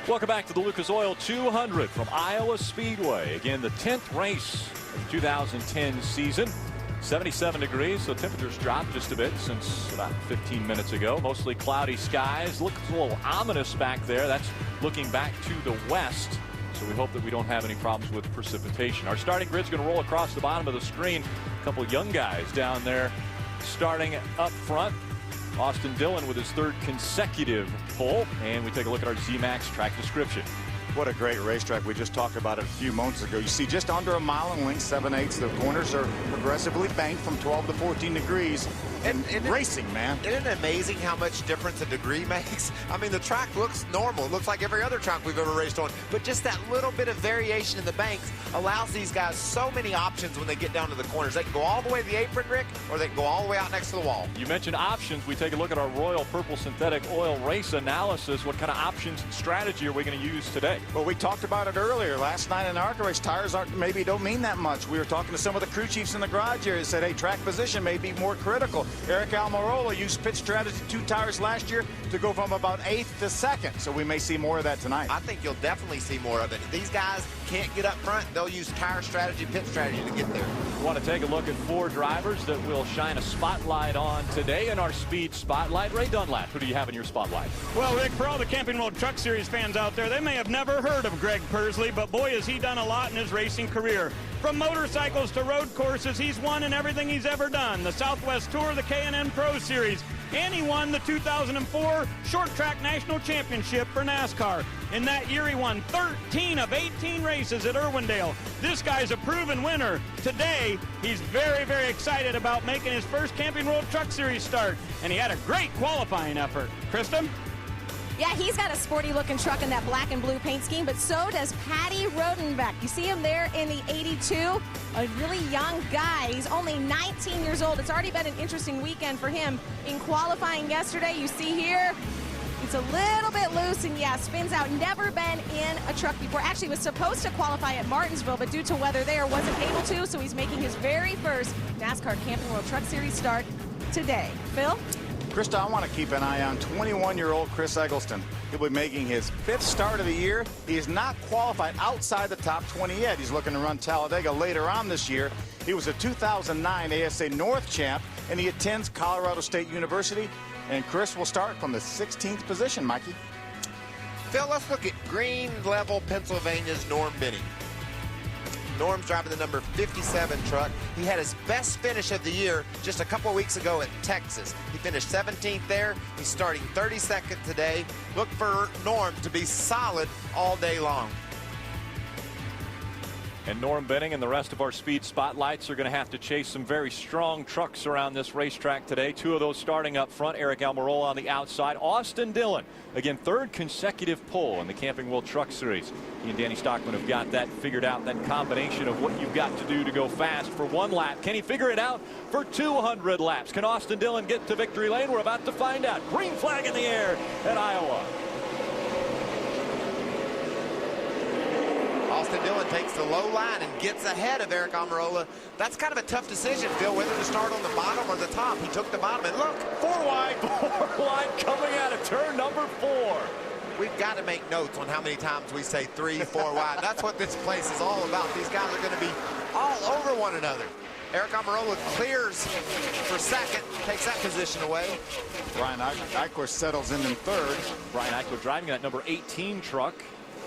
Welcome back to the Lucas Oil 200 from Iowa Speedway. Again, the 10th race of the 2010 season. 77 degrees, so temperatures dropped just a bit since about 15 minutes ago. Mostly cloudy skies. Looks a little ominous back there. That's looking back to the west. So we hope that we don't have any problems with precipitation. Our starting grid's going to roll across the bottom of the screen. A couple young guys down there starting up front. Austin Dillon with his third consecutive pole. And we take a look at our Z-Max track description. What a great racetrack. We just talked about it a few moments ago. You see just under a mile in length, 7/8. The corners are progressively banked from 12 to 14 degrees. And racing, man. Isn't it amazing how much difference a degree makes? I mean, the track looks normal. It looks like every other track we've ever raced on. But just that little bit of variation in the banks allows these guys so many options when they get down to the corners. They can go all the way to the apron, Rick, or they can go all the way out next to the wall. You mentioned options. We take a look at our Royal Purple Synthetic Oil race analysis. What kind of options and strategy are we going to use today? Well, we talked about it earlier. Last night in the ARCA race, tires maybe don't mean that much. We were talking to some of the crew chiefs in the garage here and said, hey, track position may be more critical. Eric Almirola used pit strategy, 2 tires last year to go from about 8th to 2nd. So we may see more of that tonight. I think you'll definitely see more of it. If these guys can't get up front, they'll use tire strategy, pit strategy to get there. We want to take a look at 4 drivers that will shine a spotlight on today in our speed spotlight. Ray Dunlap, who do you have in your spotlight? Well, Rick, for all the Camping World Truck Series fans out there, they may have never heard of Greg Pursley, but boy, has he done a lot in his racing career. From motorcycles to road courses, he's won in everything he's ever done. The Southwest Tour, the K&N Pro Series, and he won the 2004 Short Track National Championship for NASCAR. In that year, he won 13 of 18 races at Irwindale. This guy's a proven winner. Today, he's very, very excited about making his first Camping World Truck Series start, and he had a great qualifying effort. Kristen? Yeah, he's got a sporty-looking truck in that black and blue paint scheme, but so does Patty Rodenbeck. You see him there in the 82, a really young guy. He's only 19 years old. It's already been an interesting weekend for him. In qualifying yesterday, you see here, it's a little bit loose, and yeah, spins out. Never been in a truck before. Actually was supposed to qualify at Martinsville, but due to weather there, wasn't able to, so he's making his very first NASCAR Camping World Truck Series start today. Phil? Krista, I want to keep an eye on 21-year-old Chris Eggleston. He'll be making his 5th start of the year. He is not qualified outside the top 20 yet. He's looking to run Talladega later on this year. He was a 2009 ASA North champ, and he attends Colorado State University. And Chris will start from the 16th position, Mikey. Phil, let's look at Green Level, Pennsylvania's Norm Benning. Norm's driving the number 57 truck. He had his best finish of the year just a couple weeks ago at Texas. He finished 17th there. He's starting 32nd today. Look for Norm to be solid all day long. And Norm Benning and the rest of our speed spotlights are going to have to chase some very strong trucks around this racetrack today. 2 of those starting up front. Eric Almirola on the outside. Austin Dillon, again, 3rd consecutive pole in the Camping World Truck Series. He and Danny Stockman have got that figured out, that combination of what you've got to do to go fast for 1 lap. Can he figure it out for 200 laps? Can Austin Dillon get to victory lane? We're about to find out. Green flag in the air at Iowa. Austin Dillon takes the low line and gets ahead of Eric Almirola. That's kind of a tough decision, Phil, whether to start on the bottom or the top. He took the bottom, and look, 4 wide. 4 wide coming out of turn number 4. We've got to make notes on how many times we say 3, 4 wide. That's what this place is all about. These guys are going to be all over one another. Eric Almirola clears for 2nd, takes that position away. Brian Eichler settles in 3rd. Brian Eichler driving that number 18 truck.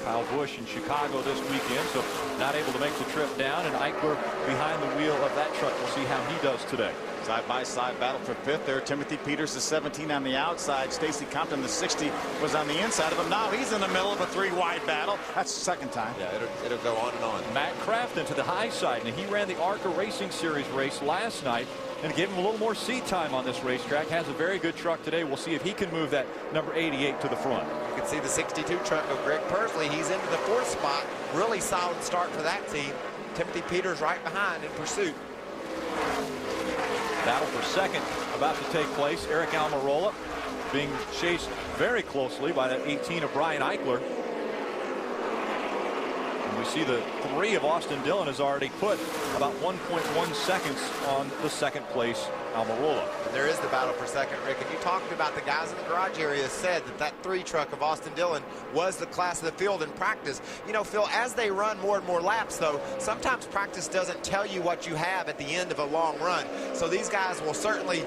Kyle Busch in Chicago this weekend, so not able to make the trip down, and Eichler behind the wheel of that truck. We'll see how he does today. Side-by-side battle for 5th there. Timothy Peters, the 17 on the outside. Stacy Compton, the 60, was on the inside of him. Now he's in the middle of a 3-wide battle. That's the 2nd time. Yeah, it'll go on and on. Matt Crafton to the high side, and he ran the ARCA Racing Series race last night and gave him a little more seat time on this racetrack. Has a very good truck today. We'll see if he can move that number 88 to the front. You can see the 62 truck of Greg Pursley. He's into the 4th spot. Really solid start for that team. Timothy Peters right behind in pursuit. Battle for 2nd about to take place. Eric Almirola being chased very closely by that 18 of Brian Eichler. We see the 3 of Austin Dillon has already put about 1.1 seconds on the second place Almirola. And there is the battle for second, Rick. And you talked about the guys in the garage area said that 3 truck of Austin Dillon was the class of the field in practice. You know, Phil, as they run more and more laps, though, sometimes practice doesn't tell you what you have at the end of a long run. So these guys will certainly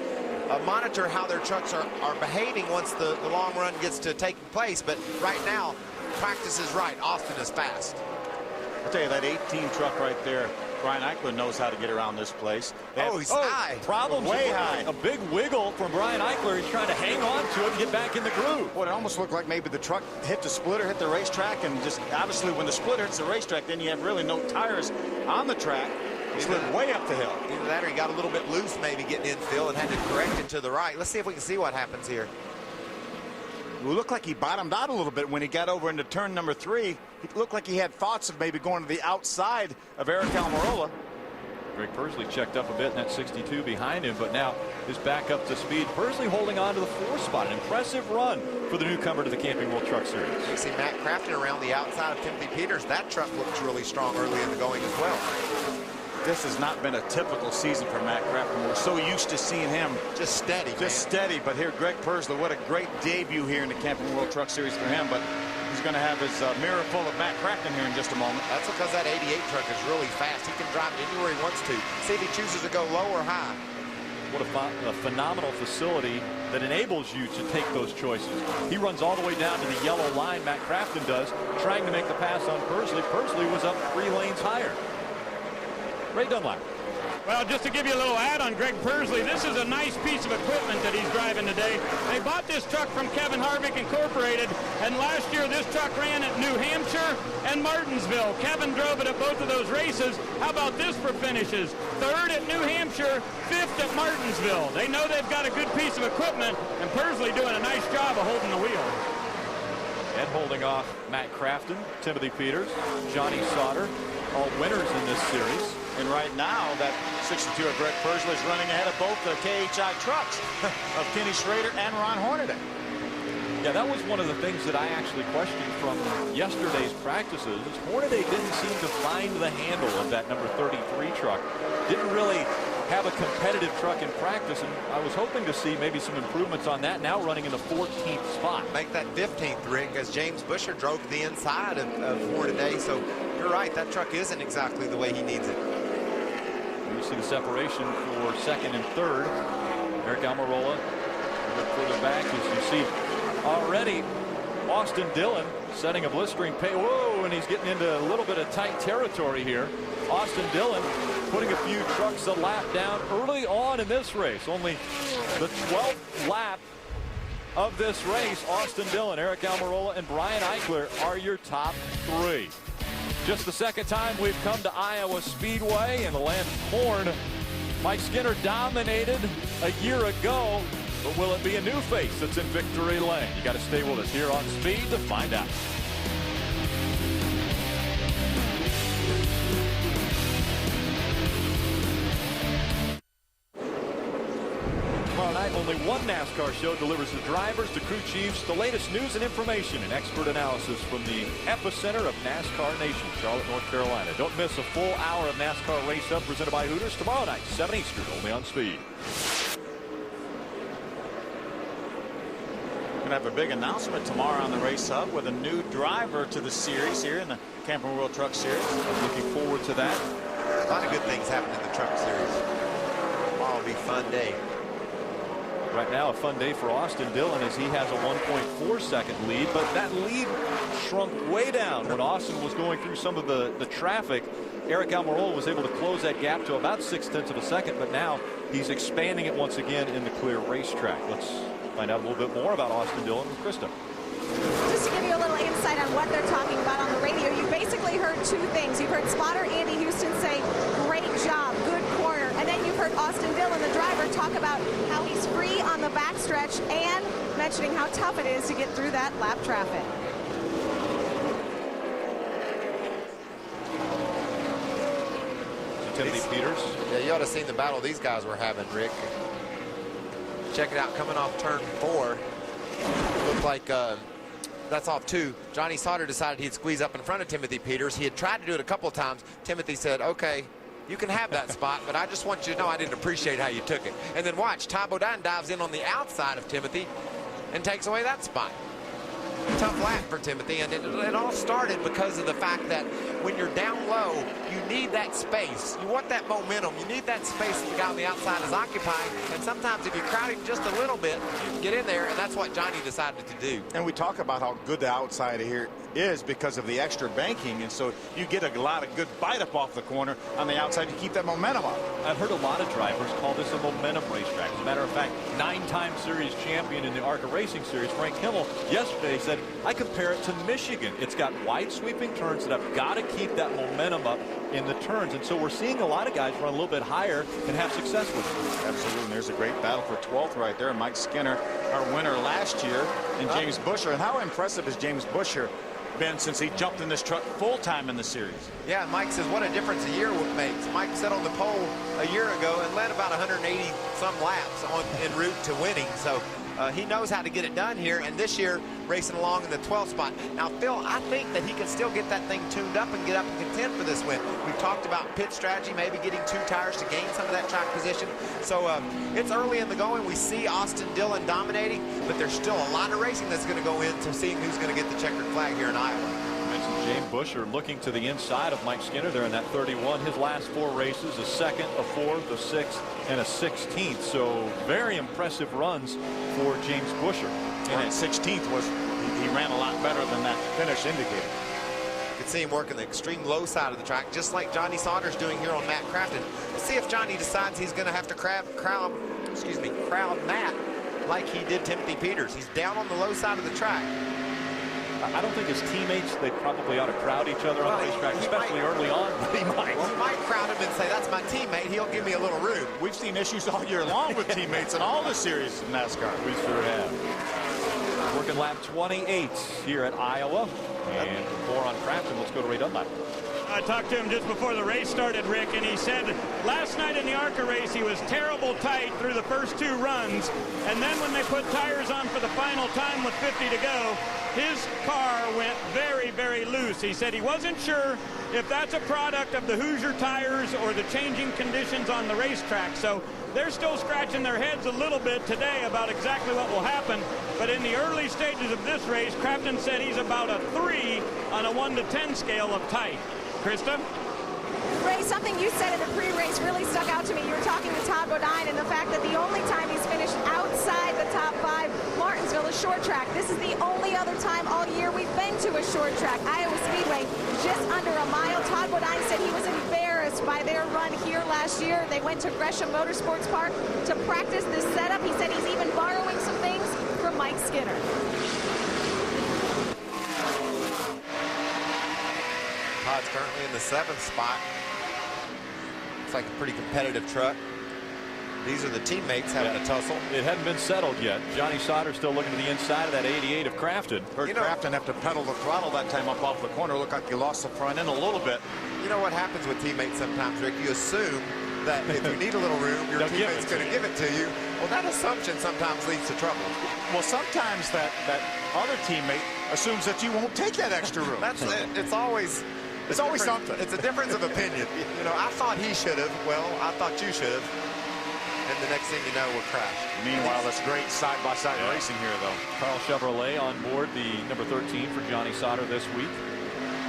monitor how their trucks are behaving once the long run gets to taking place. But right now, practice is right. Austin is fast. I'll tell you, that 18 truck right there, Brian Eichler knows how to get around this place. He's high. Problems way high. A big wiggle from Brian Eichler. He's trying to hang on to it and get back in the groove. Well, it almost looked like maybe the truck hit the splitter, hit the racetrack, and just obviously when the splitter hits the racetrack, then you have really no tires on the track. He slid way up the hill. Either that or he got a little bit loose maybe getting in, Phil, and had to correct it to the right. Let's see if we can see what happens here. It looked like he bottomed out a little bit when he got over into turn number 3. It looked like he had thoughts of maybe going to the outside of Eric Almirola. Greg Pursley checked up a bit in that 62 behind him, but now is back up to speed. Pursley holding on to the 4th spot. An impressive run for the newcomer to the Camping World Truck Series. You see Matt Crafton around the outside of Timothy Peters. That truck looks really strong early in the going as well. This has not been a typical season for Matt Crafton. We're so used to seeing him just steady, steady. But here, Greg Pursley, what a great debut here in the Camping World Truck Series for him. But he's going to have his mirror full of Matt Crafton here in just a moment. That's because that 88 truck is really fast. He can drive it anywhere he wants to. See if he chooses to go low or high. What a phenomenal facility that enables you to take those choices. He runs all the way down to the yellow line, Matt Crafton does, trying to make the pass on Pursley. Pursley was up 3 lanes higher. Ray Dunlap. Well, just to give you a little ad on Greg Pursley, this is a nice piece of equipment that he's driving today. They bought this truck from Kevin Harvick Incorporated, and last year this truck ran at New Hampshire and Martinsville. Kevin drove it at both of those races. How about this for finishes? 3rd at New Hampshire, 5th at Martinsville. They know they've got a good piece of equipment, and Pursley doing a nice job of holding the wheel. And holding off Matt Crafton, Timothy Peters, Johnny Sauter, all winners in this series. And right now, that 62 of Greg Pursley is running ahead of both the KHI trucks of Kenny Schrader and Ron Hornaday. Yeah, that was one of the things that I actually questioned from yesterday's practices. Hornaday didn't seem to find the handle of that number 33 truck. Didn't really have a competitive truck in practice, and I was hoping to see maybe some improvements on that. Now running in the 14th spot. Make that 15th, Rick, as James Busher drove the inside of Hornaday. So you're right, that truck isn't exactly the way he needs it. You see the separation for 2nd and 3rd. Eric Almirola a bit further back, as you see already Austin Dillon setting a blistering pace. Whoa, and he's getting into a little bit of tight territory here. Austin Dillon putting a few trucks a lap down early on in this race. Only the 12th lap of this race. Austin Dillon, Eric Almirola, and Brian Eichler are your top 3. Just the second time we've come to Iowa Speedway in the land of corn. Mike Skinner dominated a year ago, but will it be a new face that's in victory lane? You got to stay with us here on Speed to find out. Tomorrow night, only one NASCAR show delivers the drivers, the crew chiefs, the latest news and information and expert analysis from the epicenter of NASCAR Nation, Charlotte, North Carolina. Don't miss a full hour of NASCAR Race Up presented by Hooters tomorrow night, 7 Eastern, only on Speed. We're going to have a big announcement tomorrow on the Race Hub with a new driver to the series here in the Camping World Truck Series. I'm looking forward to that. A lot of good things happen in the Truck Series. Tomorrow will be a fun day. Right now, a fun day for Austin Dillon as he has a 1.4 second lead, but that lead shrunk way down when Austin was going through some of the traffic. Eric Almirola was able to close that gap to about 0.6 of a second, but now he's expanding it once again in the clear racetrack. Let's find out a little bit more about Austin Dillon with Krista. Just to give you a little insight on what they're talking about on the radio, you basically heard 2 things. You've heard spotter Andy Houston say, great job, good corner. And then you've heard Austin Dillon, the driver, talk about how he's free on the backstretch and mentioning how tough it is to get through that lap traffic. Timothy Peters. Yeah, you ought to have seen the battle these guys were having, Rick. Check it out, coming off turn 4. Looked like that That's off 2. Johnny Sauter decided he'd squeeze up in front of Timothy Peters. He had tried to do it a couple of times. Timothy said, okay, you can have that spot, but I just want you to know I didn't appreciate how you took it. And then watch, Ty Bodine dives in on the outside of Timothy and takes away that spot. Tough lap for Timothy, and it all started because of the fact that when you're down low, you need that space. You want that momentum. You need that space that the guy on the outside is occupying, and sometimes if you crowd him just a little bit, you can get in there, and that's what Johnny decided to do. And we talk about how good the outside here is because of the extra banking, and so you get a lot of good bite up off the corner on the outside to keep that momentum up. I've heard a lot of drivers call this a momentum racetrack. As a matter of fact, 9-time series champion in the ARCA Racing Series, Frank Kimmel, yesterday said, I compare it to Michigan. It's got wide sweeping turns that have got to keep that momentum up in the turns. And so we're seeing a lot of guys run a little bit higher and have success with it. Absolutely. And there's a great battle for 12th right there. Mike Skinner, our winner last year, and James Busher. And how impressive has James Busher been since he jumped in this truck full-time in the series? Yeah, Mike says what a difference a year makes. Mike sat on the pole a year ago and led about 180 some laps en route to winning. So he knows how to get it done here, and this year racing along in the 12th spot. Now, Phil, I think that he can still get that thing tuned up and get up and contend for this win. We've talked about pit strategy, maybe getting 2 tires to gain some of that track position. So it's early in the going. We see Austin Dillon dominating, but there's still a lot of racing that's going to go into seeing who's going to get the checkered flag here in Iowa. James Busher looking to the inside of Mike Skinner there in that 31. His last 4 races, a 2nd, a 4th, a 6th, and a 16th. So very impressive runs for James Busher. And at 16th was he ran a lot better than that finish indicated. You can see him working the extreme low side of the track, just like Johnny Sauter's doing here on Matt Crafton. Let's see if Johnny decides he's going to have to crowd Matt like he did Timothy Peters. He's down on the low side of the track. I don't think his teammates, they probably ought to crowd each other on the racetrack, especially early on. But he might. Well, he might crowd him and say, that's my teammate. He'll give me a little room. We've seen issues all year long with teammates in all the series of NASCAR. We sure have. Working lap 28 here at Iowa. And more on Crafton. Let's go to Ray Dunlap. I talked to him just before the race started, Rick, and he said last night in the ARCA race he was terrible tight through the first 2 runs, and then when they put tires on for the final time with 50 to go, his car went very, very loose. He said he wasn't sure if that's a product of the Hoosier tires or the changing conditions on the racetrack. So they're still scratching their heads a little bit today about exactly what will happen. But in the early stages of this race, Crafton said he's about a 3 on a 1 to 10 scale of tight. Krista? Ray, something you said in the pre-race really stuck out to me. You were talking to Todd Bodine and the fact that the only time he's finished outside the top 5, Martinsville, is short track. This is the only other time all year we've been to a short track. Iowa Speedway, just under a mile. Todd Bodine said he was embarrassed by their run here last year. They went to Gresham Motorsports Park to practice this setup. He said he's even borrowing some things from Mike Skinner. Todd's currently in the 7th spot. Looks like a pretty competitive truck. These are the teammates having a tussle. It hadn't been settled yet. Johnny Sauter still looking to the inside of that 88 of Crafton. Heard Crafton have to pedal the throttle that time up off the corner. Looked like he lost the front end a little bit. You know what happens with teammates sometimes, Rick? You assume that if you need a little room, your teammate's going to give it to you. Well, that assumption sometimes leads to trouble. Well, sometimes that other teammate assumes that you won't take that extra room. That's it. It's always something. It's a difference of opinion. You know, I thought he should have. Well, I thought you should have. And the next thing you know, we're crashed. Meanwhile, that's great side-by-side racing here, though. Carl Chevrolet on board, the number 13 for Johnny Sauter this week.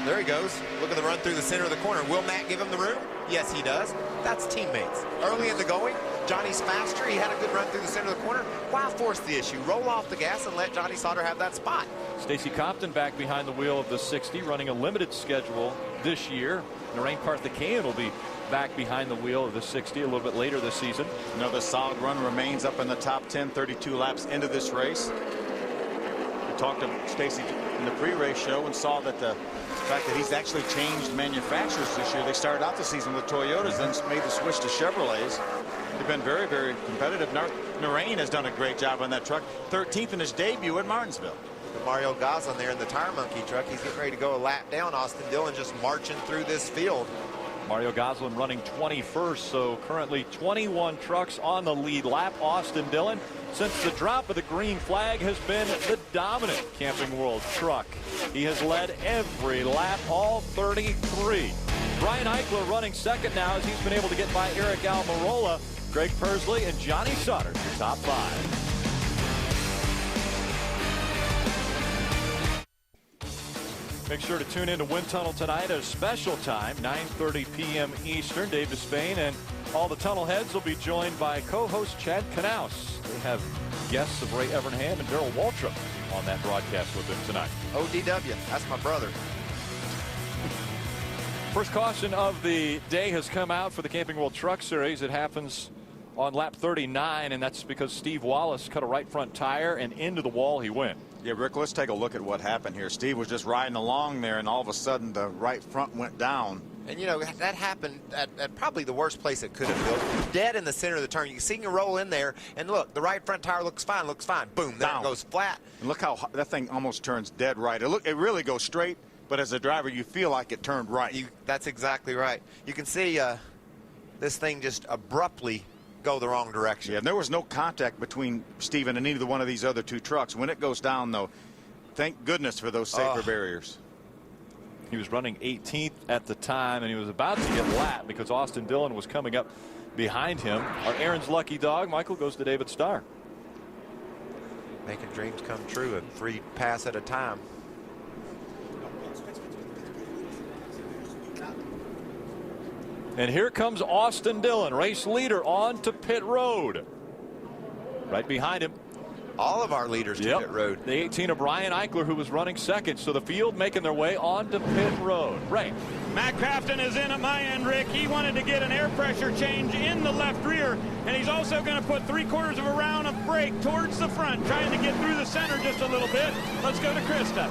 There he goes. Look at the run through the center of the corner. Will Matt give him the room? Yes, he does. That's teammates. Early in the going, Johnny's faster. He had a good run through the center of the corner. Why force the issue? Roll off the gas and let Johnny Sauter have that spot. Stacy Compton back behind the wheel of the 60, running a limited schedule this year. Narain Karthikeyan will be back behind the wheel of the 60 a little bit later this season. Another solid run, remains up in the top 10, 32 laps into this race. We talked to Stacy in the pre-race show and saw that the fact that he's actually changed manufacturers this year. They started out the season with Toyotas, then made the switch to Chevrolets. They've been very, very competitive. Narain has done a great job on that truck. 13th in his debut at Martinsville. Mario Gazan there in the Tire Monkey truck. He's getting ready to go a lap down. Austin Dillon just marching through this field. Mario Goslin running 21st, so currently 21 trucks on the lead lap. Austin Dillon, since the drop of the green flag, has been the dominant Camping World truck. He has led every lap, all 33. Brian Eichler running second now as he's been able to get by Eric Almirola, Greg Pursley, and Johnny Sauter, your top five. Make sure to tune in to Wind Tunnel tonight at a special time, 9:30 p.m. Eastern. Dave Despain and all the tunnel heads will be joined by co-host Chad Knaus. They have guests of Ray Evernham and Darrell Waltrip on that broadcast with them tonight. ODW, that's my brother. First caution of the day has come out for the Camping World Truck Series. It happens on lap 39, and that's because Steve Wallace cut a right front tire, and into the wall he went. Yeah, Rick, let's take a look at what happened here. Steve was just riding along there, and all of a sudden the right front went down. And, you know, that happened at probably the worst place it could have been. Dead in the center of the turn. You can see him roll in there, and look, the right front tire looks fine. Boom, there it goes flat. And look how that thing almost turns dead right. It really goes straight, but as a driver, you feel like it turned right. That's exactly right. You can see this thing just abruptly go the wrong direction. Yeah, and there was no contact between Steven and either one of these other two trucks. When it goes down, though, thank goodness for those safer barriers. He was running 18th at the time, and he was about to get lapped because Austin Dillon was coming up behind him. Our Aaron's lucky dog, Michael, goes to David Starr. Making dreams come true, a free pass at a time. And here comes Austin Dillon, race leader, on to pit road. Right behind him. All of our leaders to pit road. The 18 of Brian Eichler, who was running second. So the field making their way on to pit road. Ray. Matt Crafton is in at my end, Rick. He wanted to get an air pressure change in the left rear, and he's also going to put 3/4 of a round of brake towards the front, trying to get through the center just a little bit. Let's go to Krista.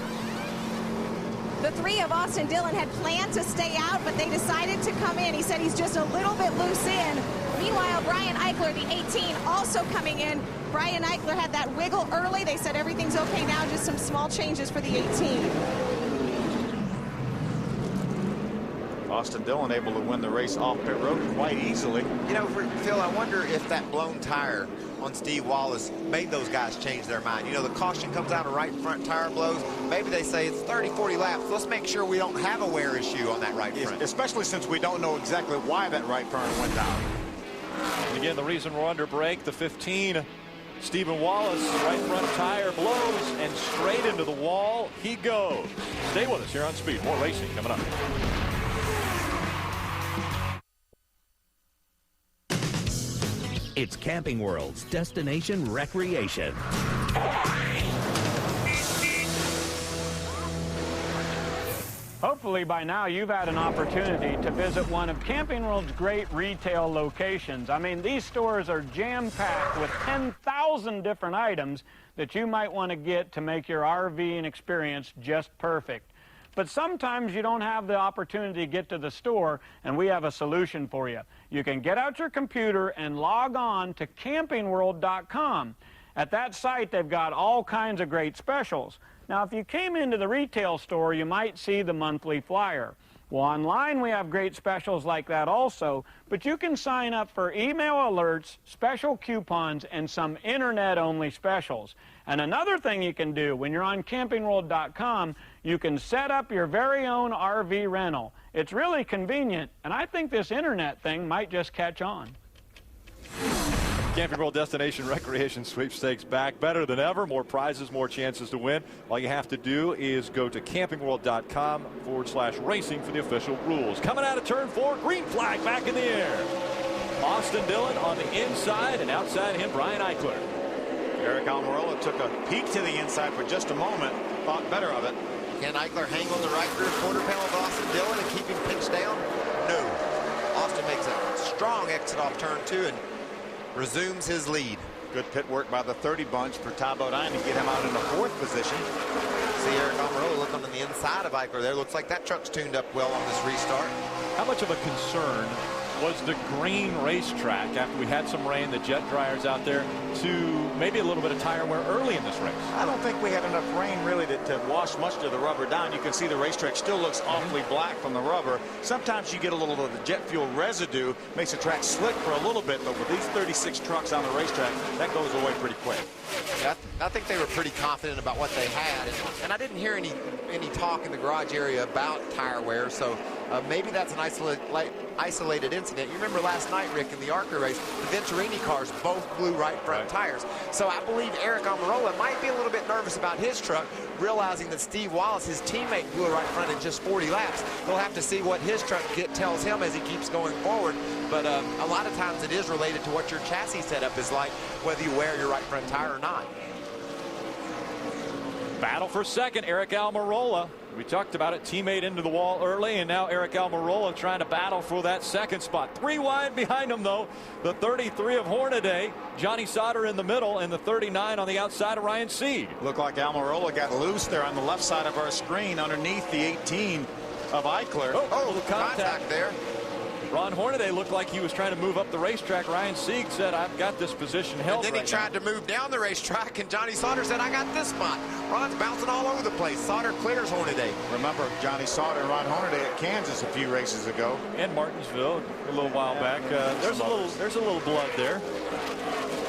The three of Austin Dillon had planned to stay out, but they decided to come in. He said he's just a little bit loose in. Meanwhile, Brian Eichler, the 18, also coming in. Brian Eichler had that wiggle early. They said everything's okay now, just some small changes for the 18. Austin Dillon able to win the race off pit road quite easily. You know, Phil, I wonder if that blown tire on Steve Wallace made those guys change their mind. You know, the caution comes out, a right front tire blows. Maybe they say it's 30, 40 laps. Let's make sure we don't have a wear issue on that right front. Especially since we don't know exactly why that right front went down. And again, the reason we're under brake, the 15, Stephen Wallace, right front tire blows, and straight into the wall he goes. Stay with us here on Speed. More racing coming up. It's Camping World's destination recreation. Hopefully by now you've had an opportunity to visit one of Camping World's great retail locations. I mean, these stores are jam-packed with 10,000 different items that you might want to get to make your RVing experience just perfect. But sometimes you don't have the opportunity to get to the store, and we have a solution for you. You can get out your computer and log on to campingworld.com. At that site, they've got all kinds of great specials. Now, if you came into the retail store, you might see the monthly flyer. Well, online we have great specials like that also, but you can sign up for email alerts, special coupons, and some internet-only specials. And another thing you can do when you're on campingworld.com, you can set up your very own RV rental. It's really convenient, and I think this internet thing might just catch on. Camping World Destination Recreation Sweepstakes back better than ever. More prizes, more chances to win. All you have to do is go to campingworld.com/racing for the official rules. Coming out of turn 4, green flag back in the air. Austin Dillon on the inside, and outside him, Brian Eichler. Eric Almirola took a peek to the inside for just a moment, thought better of it. Can Eichler hang on the right rear quarter panel of Austin Dillon and keep him pinched down? No. Austin makes a strong exit off turn 2 and resumes his lead. Good pit work by the 30 bunch for Todd Bodine to get him out in the 4th position. See Eric Almirola looking on the inside of Eichler there. Looks like that truck's tuned up well on this restart. How much of a concern was the green racetrack after we had some rain, the jet dryers out there, to maybe a little bit of tire wear early in this race. I don't think we had enough rain really to wash much of the rubber down. You can see the racetrack still looks awfully black from the rubber. Sometimes you get a little of the jet fuel residue, makes the track slick for a little bit, but with these 36 trucks on the racetrack, that goes away pretty quick. Yeah, I think they were pretty confident about what they had, and I didn't hear any talk in the garage area about tire wear, so maybe that's an isolated incident. You remember last night, Rick, in the ARCA race, the Venturini cars both blew right front tires. So I believe Eric Almirola might be a little bit nervous about his truck, realizing that Steve Wallace, his teammate, blew right front in just 40 laps. We'll have to see what his truck tells him as he keeps going forward. But a lot of times it is related to what your chassis setup is like, whether you wear your right front tire or not. Battle for second, Eric Almirola. We talked about it, teammate into the wall early, and now Eric Almirola trying to battle for that second spot. 3 wide behind him, though. The 33 of Hornaday, Johnny Sauter in the middle, and the 39 on the outside of Ryan Sieg. Looked like Almirola got loose there on the left side of our screen underneath the 18 of Eichler. Oh, little contact there. Ron Hornaday looked like he was trying to move up the racetrack. Ryan Sieg said, I've got this position held. And then he tried to move down the racetrack, and Johnny Sauter said, I got this spot. Ron's bouncing all over the place. Sauter clears Hornaday. Remember Johnny Sauter and Ron Hornaday at Kansas a few races ago. And Martinsville a little while back. There's a little blood there.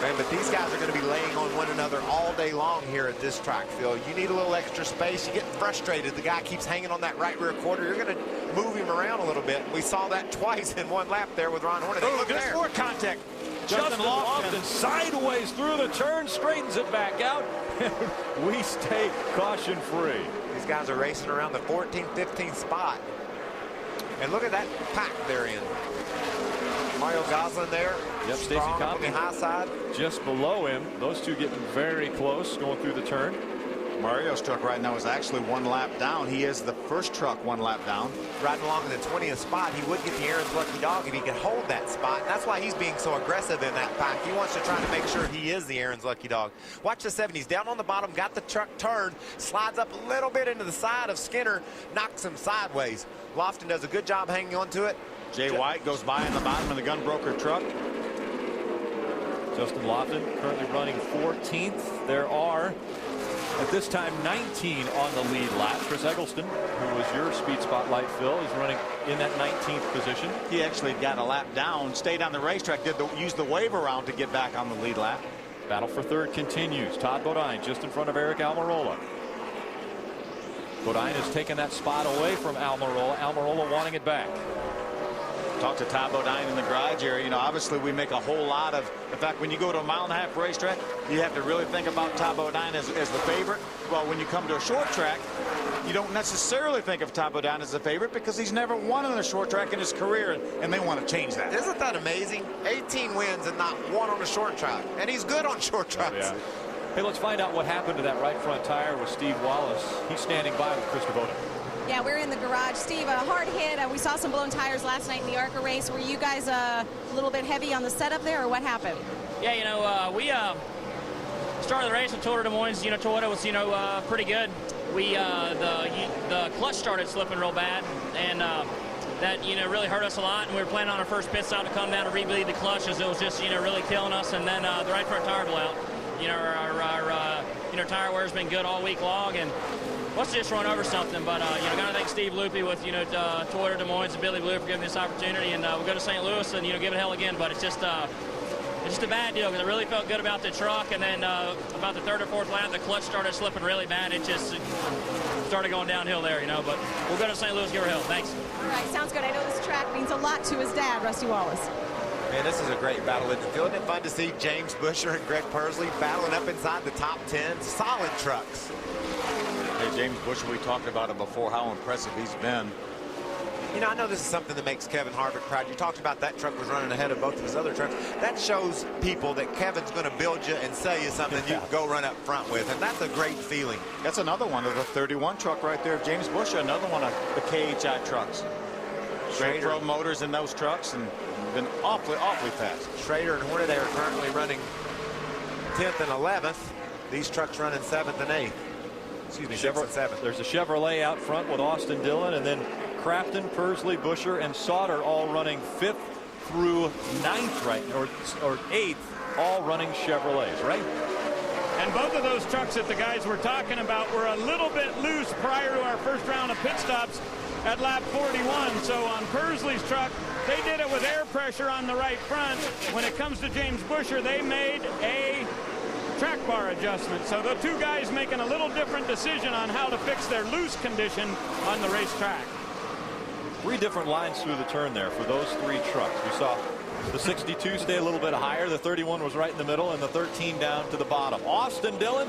Man, but these guys are going to be laying on one another all day long here at this track, Phil. You need a little extra space. You get frustrated. The guy keeps hanging on that right rear quarter. You're going to move him around a little bit. We saw that twice in one lap there with Ron Hornaday. Oh, look at more contact. Justin Lofton sideways through the turn, straightens it back out. We stay caution free. These guys are racing around the 14th, 15th spot. And look at that pack they're in. Mario Goslin there. Yep, Stacy Strong up on the Compton high side. just below him. Those two getting very close going through the turn. Mario's truck right now is actually 1 lap down. He is the first truck 1 lap down. Riding along in the 20th spot, he would get the Aaron's lucky dog if he could hold that spot. And that's why he's being so aggressive in that pack. He wants to try to make sure he is the Aaron's lucky dog. Watch the 70s. Down on the bottom, got the truck turned, slides up a little bit into the side of Skinner, knocks him sideways. Lofton does a good job hanging on to it. Jay White goes by in the bottom of the Gunbroker truck. Justin Lofton currently running 14th. There are, at this time, 19 on the lead lap. Chris Eggleston, who was your speed spotlight, Phil, is running in that 19th position. He actually got a lap down, stayed on the racetrack, used the wave around to get back on the lead lap. Battle for third continues. Todd Bodine just in front of Eric Almirola. Bodine has taken that spot away from Almirola. Almirola wanting it back. Talk to Todd Bodine in the garage area. You know, obviously we make a whole lot of, in fact, when you go to a 1.5 mile racetrack, you have to really think about Todd Bodine as the favorite. Well, when you come to a short track, you don't necessarily think of Todd Bodine as the favorite because he's never won on a short track in his career, and they want to change that. Isn't that amazing? 18 wins and not one on a short track. And he's good on short tracks. Yeah. Hey, let's find out what happened to that right front tire with Steve Wallace. He's standing by with Chris Devoto. Yeah, we're in the garage. Steve, a hard hit. We saw some blown tires last night in the ARCA race. Were you guys a little bit heavy on the setup there, or what happened? Yeah, you know, we started the race with Toyota Des Moines. You know, Toyota was, pretty good. We the clutch started slipping real bad, and that really hurt us a lot. And we were planning on our first pit stop to come down and rebleed the clutch, as it was just really killing us. And then the right front tire blew out. Our tire wear's been good all week long, and let's just run over something. But got to thank Steve Loopy with Toyota Des Moines and Billy Blue for giving me this opportunity. And we'll go to St. Louis and give it hell again. But it's just a bad deal because I really felt good about the truck, and then about the third or fourth lap, the clutch started slipping really bad. It just started going downhill there, But we'll go to St. Louis, give her hell. Thanks. All right, sounds good. I know this track means a lot to his dad, Rusty Wallace. Man, this is a great battle. Isn't it fun to see James Busher and Greg Pursley battling up inside the top 10? Solid trucks. Hey, James Busher, we talked about it before, how impressive he's been. I know this is something that makes Kevin Harvick proud. You talked about that truck was running ahead of both of his other trucks. That shows people that Kevin's going to build you and sell you something you can go run up front with, and that's a great feeling. That's another one of the 31 truck right there. James Busher, another one of the KHI trucks. Great Pro Motors in those trucks and been awfully fast. Schrader and Hornaday are currently running 10th and 11th. These trucks running 7th and 8th. Excuse me, 6th and 7th. There's a Chevrolet out front with Austin Dillon, and then Crafton, Pursley, Busher, and Sauter all running 5th, through 9th right, or 8th, all running Chevrolets, right? And both of those trucks that the guys were talking about were a little bit loose prior to our first round of pit stops at lap 41. So on Persley's truck, they did it with air pressure on the right front. When it comes to James Buescher, they made a track bar adjustment. So the two guys making a little different decision on how to fix their loose condition on the racetrack. 3 different lines through the turn there for those 3 trucks. We saw the 62 stay a little bit higher. The 31 was right in the middle, and the 13 down to the bottom. Austin Dillon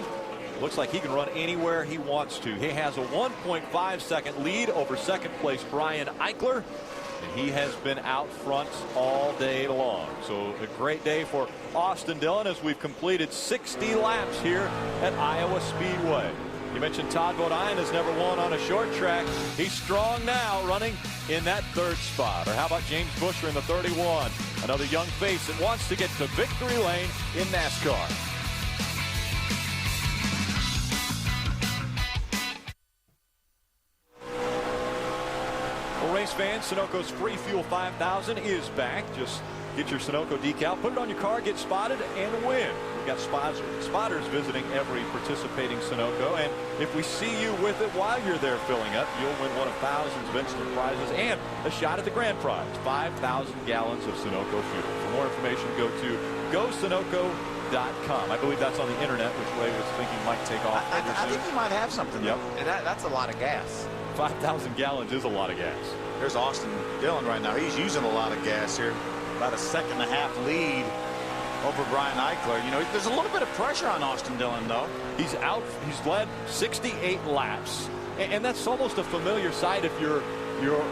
looks like he can run anywhere he wants to. He has a 1.5 second lead over second place Brian Eichler, and he has been out front all day long. So a great day for Austin Dillon as we've completed 60 laps here at Iowa Speedway. You mentioned Todd Bodine has never won on a short track. He's strong now, running in that 3rd spot. Or how about James Buescher in the 31? Another young face that wants to get to victory lane in NASCAR. Well, race fans, Sunoco's Free Fuel 5000 is back. Just get your Sunoco decal, put it on your car, get spotted, and win. We've got spotters visiting every participating Sunoco, and if we see you with it while you're there filling up, you'll win one of thousands of instant prizes and a shot at the grand prize, 5,000 gallons of Sunoco fuel. For more information, go to GoSunoco.com. I believe that's on the internet, which Ray was thinking might take off. I think you might have something. Yep. And that's a lot of gas. 5,000 gallons is a lot of gas. There's Austin Dillon right now. He's using a lot of gas here. About a 1.5-second lead over Brian Eichler. You know, there's a little bit of pressure on Austin Dillon, though. He's led 68 laps, and that's almost a familiar sight if you're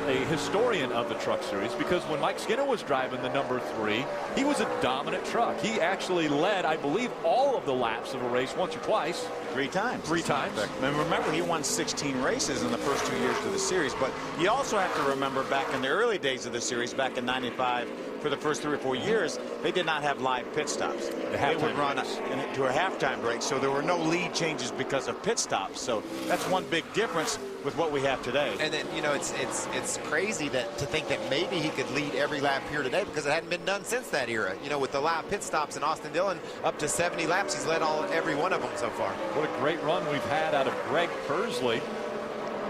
a historian of the Truck Series, because when Mike Skinner was driving the number 3, he was a dominant truck. He actually led, I believe, all of the laps of a race once or twice. 3 times. 3 times. And remember, he won 16 races in the first 2 years of the series. But you also have to remember back in the early days of the series, back in '95, for the first 3 or 4 years, they did not have live pit stops. They would run to a halftime break, so there were no lead changes because of pit stops. So that's one big difference with what we have today. And then, you know, it's crazy to think that maybe he could lead every lap here today, because it hadn't been done since that era. You know, with the live pit stops and Austin Dillon up to 70 laps, he's led every one of them so far. What a great run we've had out of Greg Persley.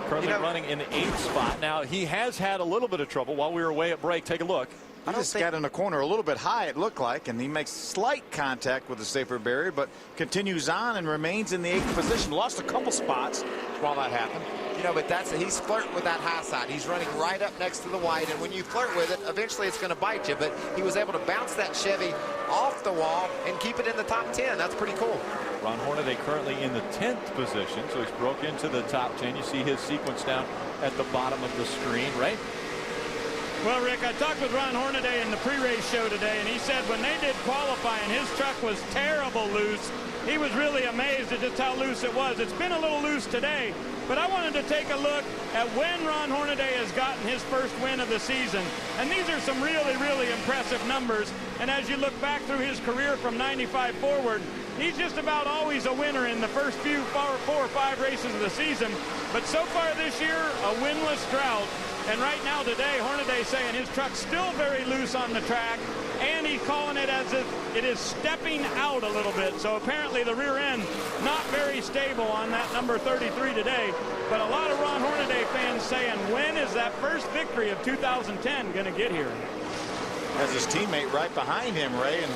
Currently running in the 8th spot. Now, he has had a little bit of trouble while we were away at break. Take a look. He just got in the corner a little bit high, it looked like, and he makes slight contact with the safer barrier, but continues on and remains in the 8th position. Lost a couple spots while that happened. You know, but he's flirting with that high side. He's running right up next to the white, and when you flirt with it, eventually it's going to bite you. But he was able to bounce that Chevy off the wall and keep it in the top 10. That's pretty cool. Ron Hornaday currently in the 10th position, so he's broke into the top 10. You see his sequence down at the bottom of the screen, right? Well, Rick, I talked with Ron Hornaday in the pre-race show today, and he said when they did qualifying, his truck was terrible loose. He was really amazed at just how loose it was. It's been a little loose today, but I wanted to take a look at when Ron Hornaday has gotten his first win of the season. And these are some really, really impressive numbers. And as you look back through his career from 95 forward, he's just about always a winner in the first 4 or 5 races of the season. But so far this year, a winless drought. And right now today, Hornaday saying his truck's still very loose on the track, and he's calling it as if it is stepping out a little bit. So apparently the rear end not very stable on that number 33 today. But a lot of Ron Hornaday fans saying, when is that first victory of 2010 going to get here? Has his teammate right behind him, Ray, and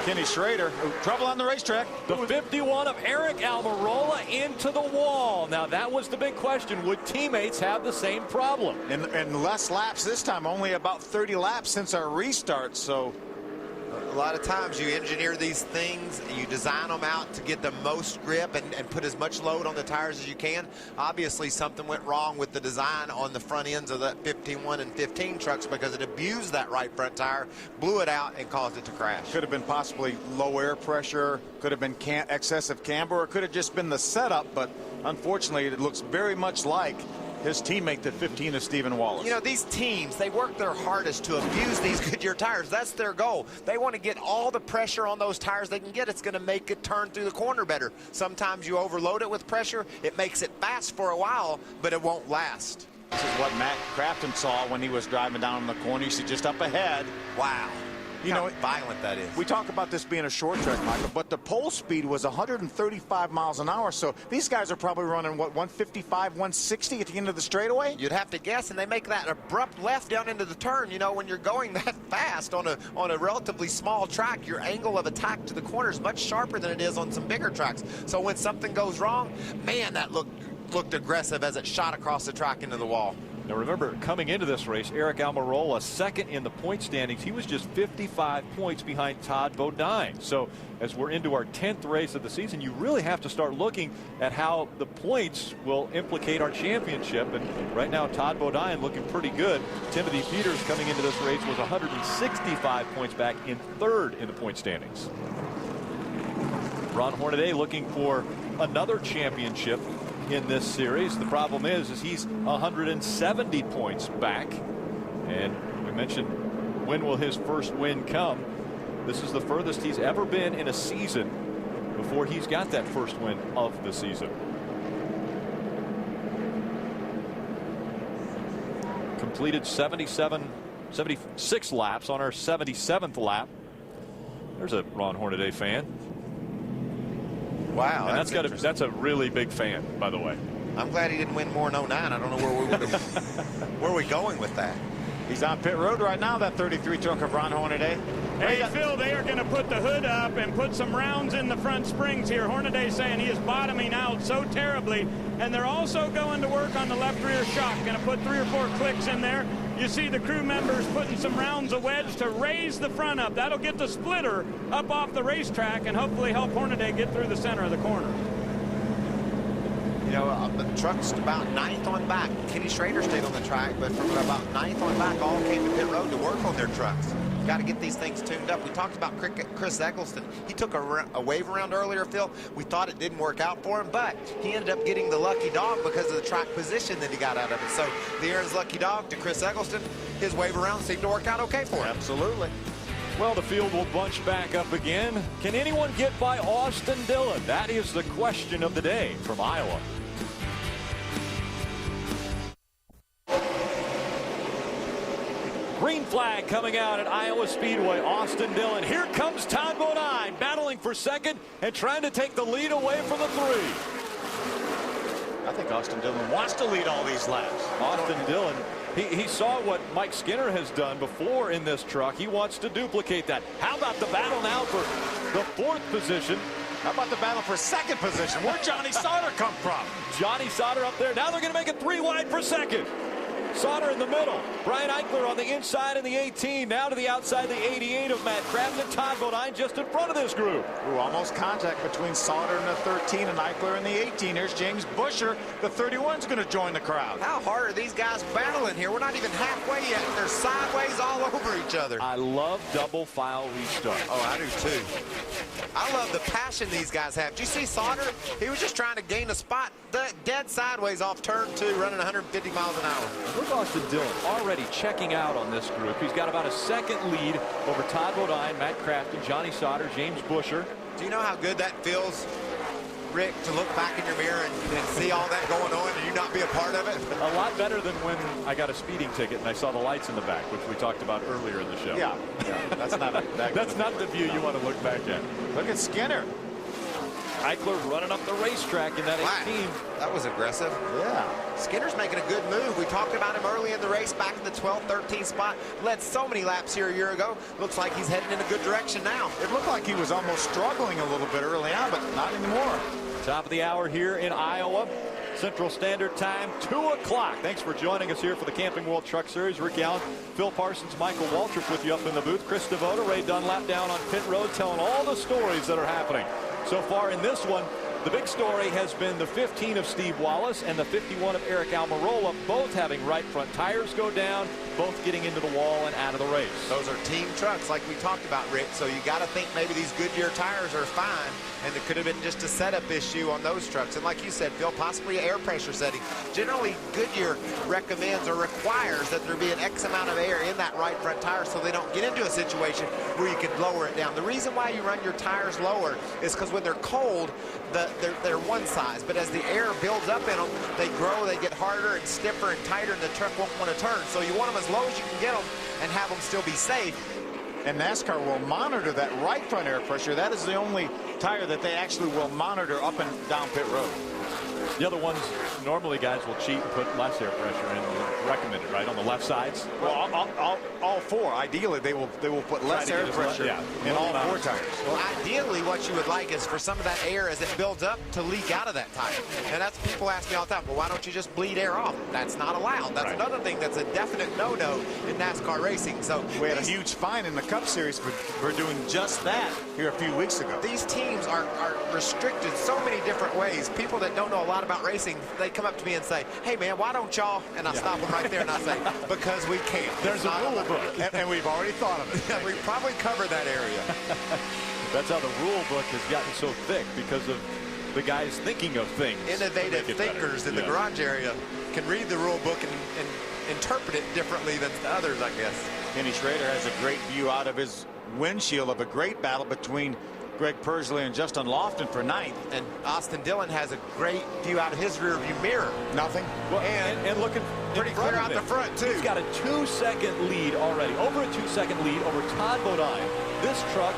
Kenny Schrader. Trouble on the racetrack. The 51 of Eric Almirola into the wall. Now, that was the big question. Would teammates have the same problem? And less laps this time, only about 30 laps since our restart. So a lot of times you engineer these things, you design them out to get the most grip and put as much load on the tires as you can. Obviously, something went wrong with the design on the front ends of the 51 and 15 trucks, because it abused that right front tire, blew it out, and caused it to crash. Could have been possibly low air pressure, could have been excessive camber, or could have just been the setup. But unfortunately, it looks very much like his teammate, the 15 of Stephen Wallace. You know, these teams, they work their hardest to abuse these Goodyear tires. That's their goal. They want to get all the pressure on those tires they can get. It's going to make it turn through the corner better. Sometimes you overload it with pressure. It makes it fast for a while, but it won't last. This is what Matt Crafton saw when he was driving down in the corner. You see just up ahead. Wow. You know, how violent that is. We talk about this being a short track, Michael, but the pole speed was 135 miles an hour. So these guys are probably running, what, 155, 160 at the end of the straightaway? You'd have to guess, and they make that abrupt left down into the turn. You know, when you're going that fast on a relatively small track, your angle of attack to the corner is much sharper than it is on some bigger tracks. So when something goes wrong, man, that looked aggressive as it shot across the track into the wall. Now remember, coming into this race, Eric Almirola second in the point standings. He was just 55 points behind Todd Bodine. So as we're into our 10th race of the season, you really have to start looking at how the points will implicate our championship. And right now, Todd Bodine looking pretty good. Timothy Peters coming into this race was 165 points back in third in the point standings. Ron Hornaday looking for another championship in this series. The problem is he's 170 points back, and we mentioned when will his first win come. This is the furthest he's ever been in a season before he's got that first win of the season. Completed 76 laps on our 77th lap. There's a Ron Hornaday fan. Wow, and that's a really big fan, by the way. I'm glad he didn't win more in 09. I don't know where we would have. Where are we going with that? He's on pit road right now, that 33 truck of Ron Hornaday. Hey, Phil, they are going to put the hood up and put some rounds in the front springs here. Hornaday saying he is bottoming out so terribly. And they're also going to work on the left rear shock. Going to put 3 or 4 clicks in there. You see the crew members putting some rounds of wedge to raise the front up. That'll get the splitter up off the racetrack and hopefully help Hornaday get through the center of the corner. You know, the truck's about 9th on back. Kenny Schrader stayed on the track, but from about 9th on back, all came to pit road to work on their trucks. Got to get these things tuned up. We talked about Chris Eggleston. He took a wave around earlier, Phil. We thought it didn't work out for him, but he ended up getting the lucky dog because of the track position that he got out of it. So the Aaron's lucky dog to Chris Eggleston, his wave around seemed to work out okay for him. Absolutely. Well, the field will bunch back up again. Can anyone get by Austin Dillon? That is the question of the day from Iowa. Green flag coming out at Iowa Speedway. Austin Dillon. Here comes Todd Bodine battling for second and trying to take the lead away from the 3. I think Austin Dillon wants to lead all these laps. Austin Dillon, he saw what Mike Skinner has done before in this truck. He wants to duplicate that. How about the battle now for the 4th position? How about the battle for 2nd position? Where'd Johnny Sauter come from? Johnny Sauter up there. Now they're going to make it 3 wide for 2nd. Sauter in the middle. Brian Eichler on the inside in the 18. Now to the outside, the 88 of Matt Crafton. Todd Bodine just in front of this group. Ooh, almost contact between Sauter and the 13 and Eichler in the 18. Here's James Busher. The 31's going to join the crowd. How hard are these guys battling here? We're not even halfway yet. They're sideways all over each other. I love double file restart. Oh, I do too. I love the passion these guys have. Do you see Sauter? He was just trying to gain a spot dead sideways off turn 2, running 150 miles an hour. Look, Austin Dillon already checking out on this group. He's got about a 2nd lead over Todd Bodine, Matt Crafton, Johnny Sauter, James Busher. Do you know how good that feels, Rick, to look back in your mirror and see all that going on and you not be a part of it? A lot better than when I got a speeding ticket and I saw the lights in the back, which we talked about earlier in the show. Yeah, that's not that's not the view you want to look back at. Look at Skinner. Eichler running up the racetrack in that 18. Wow, that was aggressive. Yeah. Skinner's making a good move. We talked about him early in the race, back in the 12-13 spot. Led so many laps here a year ago. Looks like he's heading in a good direction now. It looked like he was almost struggling a little bit early on, but not anymore. Top of the hour here in Iowa. Central Standard Time, 2 o'clock. Thanks for joining us here for the Camping World Truck Series. Rick Allen, Phil Parsons, Michael Waltrip with you up in the booth. Chris Devoto, Ray Dunlap down on pit road telling all the stories that are happening. So far in this one, the big story has been the 15 of Steve Wallace and the 51 of Eric Almirola, both having right front tires go down, both getting into the wall and out of the race. Those are team trucks like we talked about, Rick. So you got to think maybe these Goodyear tires are fine, and it could have been just a setup issue on those trucks. And like you said, Phil, possibly air pressure setting. Generally, Goodyear recommends or requires that there be an X amount of air in that right front tire so they don't get into a situation where you could lower it down. The reason why you run your tires lower is because when they're cold, the they're one size, but as the air builds up in them, they grow, they get harder and stiffer and tighter, and the truck won't want to turn. So you want them as low as you can get them and have them still be safe. And NASCAR will monitor that right front air pressure. That is the only tire that they actually will monitor up and down pit road. The other ones, normally guys will cheat and put less air pressure in. Recommended, right, on the left sides? Well, all four. Ideally, they will put less air pressure in all four tires. Well, ideally, what you would like is for some of that air as it builds up to leak out of that tire. And that's people ask me all the time, well, why don't you just bleed air off? That's not allowed. That's another thing that's a definite no-no in NASCAR racing. So we had a huge fine in the Cup Series for doing just that here a few weeks ago. These teams are restricted so many different ways. People that don't know a lot about racing, they come up to me and say, hey, man, why don't y'all? And I stop them right there and I say, because we can't. There's a rule book. And we've already thought of it. Yeah, we probably covered that area. That's how the rule book has gotten so thick, because of the guys thinking of things. Innovative thinkers in the garage area can read the rule book and interpret it differently than the others, I guess. Kenny Schrader has a great view out of his windshield of a great battle between Greg Pursley and Justin Lofton for 9th. And Austin Dillon has a great view out of his rear view mirror. Nothing. Well, and looking pretty clear out the front, too. He's got a 2-second lead already, over a 2-second lead over Todd Bodine. This truck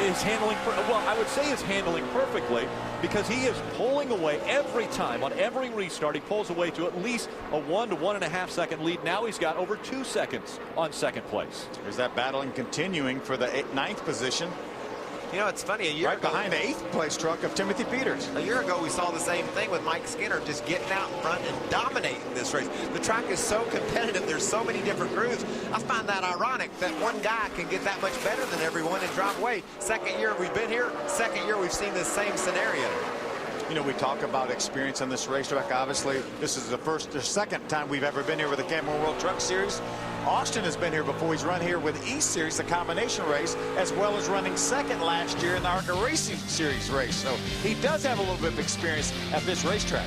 is handling, well, I would say is handling perfectly, because he is pulling away every time. On every restart, he pulls away to at least a 1 to 1.5 second lead. Now he's got over 2 seconds on second place. There's that battling continuing for the 9th position. You know, it's funny, a year ago, behind the 8th place truck of Timothy Peters. A year ago, we saw the same thing with Mike Skinner, just getting out in front and dominating this race. The track is so competitive. There's so many different grooves. I find that ironic that one guy can get that much better than everyone and drive away. Second year we've been here. Second year we've seen this same scenario. You know, we talk about experience on this racetrack. Obviously, this is the second time we've ever been here with the Camping World Truck Series. Austin has been here before. He's run here with East Series, the combination race, as well as running second last year in the ARCA Racing Series race. So he does have a little bit of experience at this racetrack.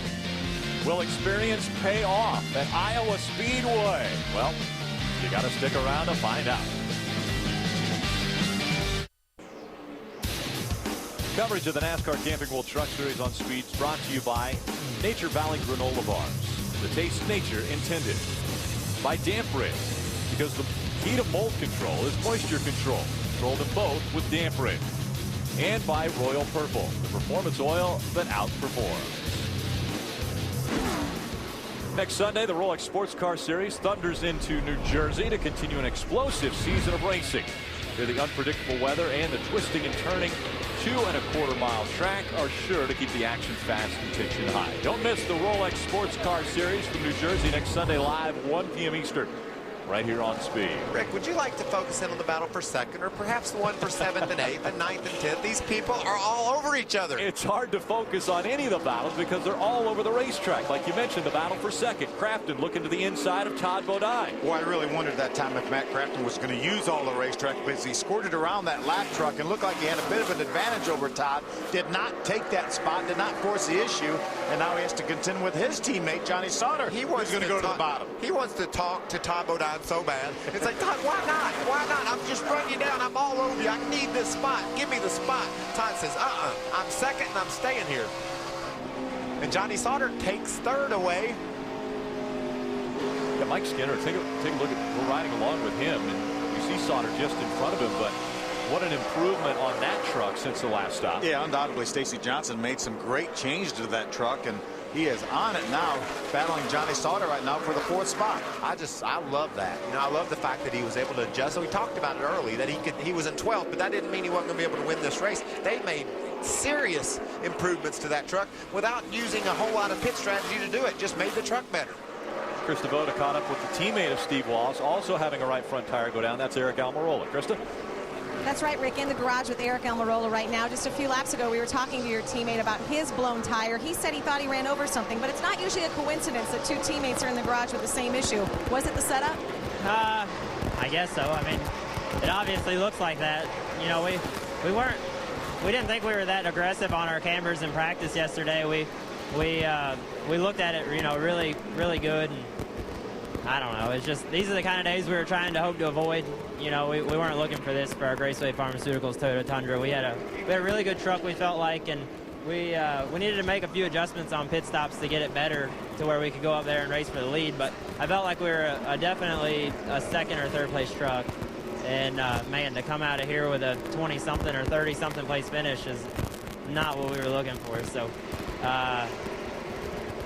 Will experience pay off at Iowa Speedway? Well, you got to stick around to find out. Coverage of the NASCAR Camping World Truck Series on Speeds brought to you by Nature Valley Granola Bars. The taste nature intended. By Damp Rig, because the key to mold control is moisture control. Control them both with Damp Rig. And by Royal Purple, the performance oil that outperforms. Next Sunday, the Rolex Sports Car Series thunders into New Jersey to continue an explosive season of racing. Here, the unpredictable weather and the twisting and turning 2.25-mile track are sure to keep the action fast and tension high. Don't miss the Rolex Sports Car Series from New Jersey next Sunday live, 1 p.m. Eastern, right here on Speed. Rick, would you like to focus in on the battle for second, or perhaps the one for 7th and 8th and 9th and 10th? These people are all over each other. It's hard to focus on any of the battles because they're all over the racetrack. Like you mentioned, the battle for second. Crafton looking to the inside of Todd Bodine. Well, I really wondered that time if Matt Crafton was going to use all the racetrack, because he squirted around that lap truck and looked like he had a bit of an advantage over Todd. Did not take that spot, did not force the issue, and now he has to contend with his teammate, Johnny Sauter. He was going to go to the bottom. He wants to talk to Todd Bodine so bad. It's like, Todd, why not? Why not? I'm just running you down. I'm all over you. I need this spot. Give me the spot. Todd says, I'm second and I'm staying here. And Johnny Sauter takes third away. Yeah, Mike Skinner, take a look at, we're riding along with him, and you see Sauter just in front of him, but what an improvement on that truck since the last stop. Yeah, undoubtedly, Stacey Johnson made some great changes to that truck, and he is on it now, battling Johnny Sauter right now for the 4th spot. I love that. You know, I love the fact that he was able to adjust. So we talked about it early, that he was in 12th, but that didn't mean he wasn't going to be able to win this race. They made serious improvements to that truck without using a whole lot of pit strategy to do it. Just made the truck better. Krista Voda caught up with the teammate of Steve Wallace, also having a right front tire go down. That's Eric Almirola. Krista? That's right, Rick, in the garage with Eric Almirola right now. Just a few laps ago, we were talking to your teammate about his blown tire. He said he thought he ran over something, but it's not usually a coincidence that 2 teammates are in the garage with the same issue. Was it the setup? I guess so. I mean, it obviously looks like that. You know, we didn't think we were that aggressive on our cambers in practice yesterday. We looked at it, you know, really, really good. And I don't know. It's just, these are the kind of days we were trying to hope to avoid. You know, we weren't looking for this for our Graceway Pharmaceuticals Toyota Tundra. We had a really good truck, we felt like, and we needed to make a few adjustments on pit stops to get it better to where we could go up there and race for the lead. But I felt like we were definitely a second or third place truck. And, man, to come out of here with a 20-something or 30-something place finish is not what we were looking for. So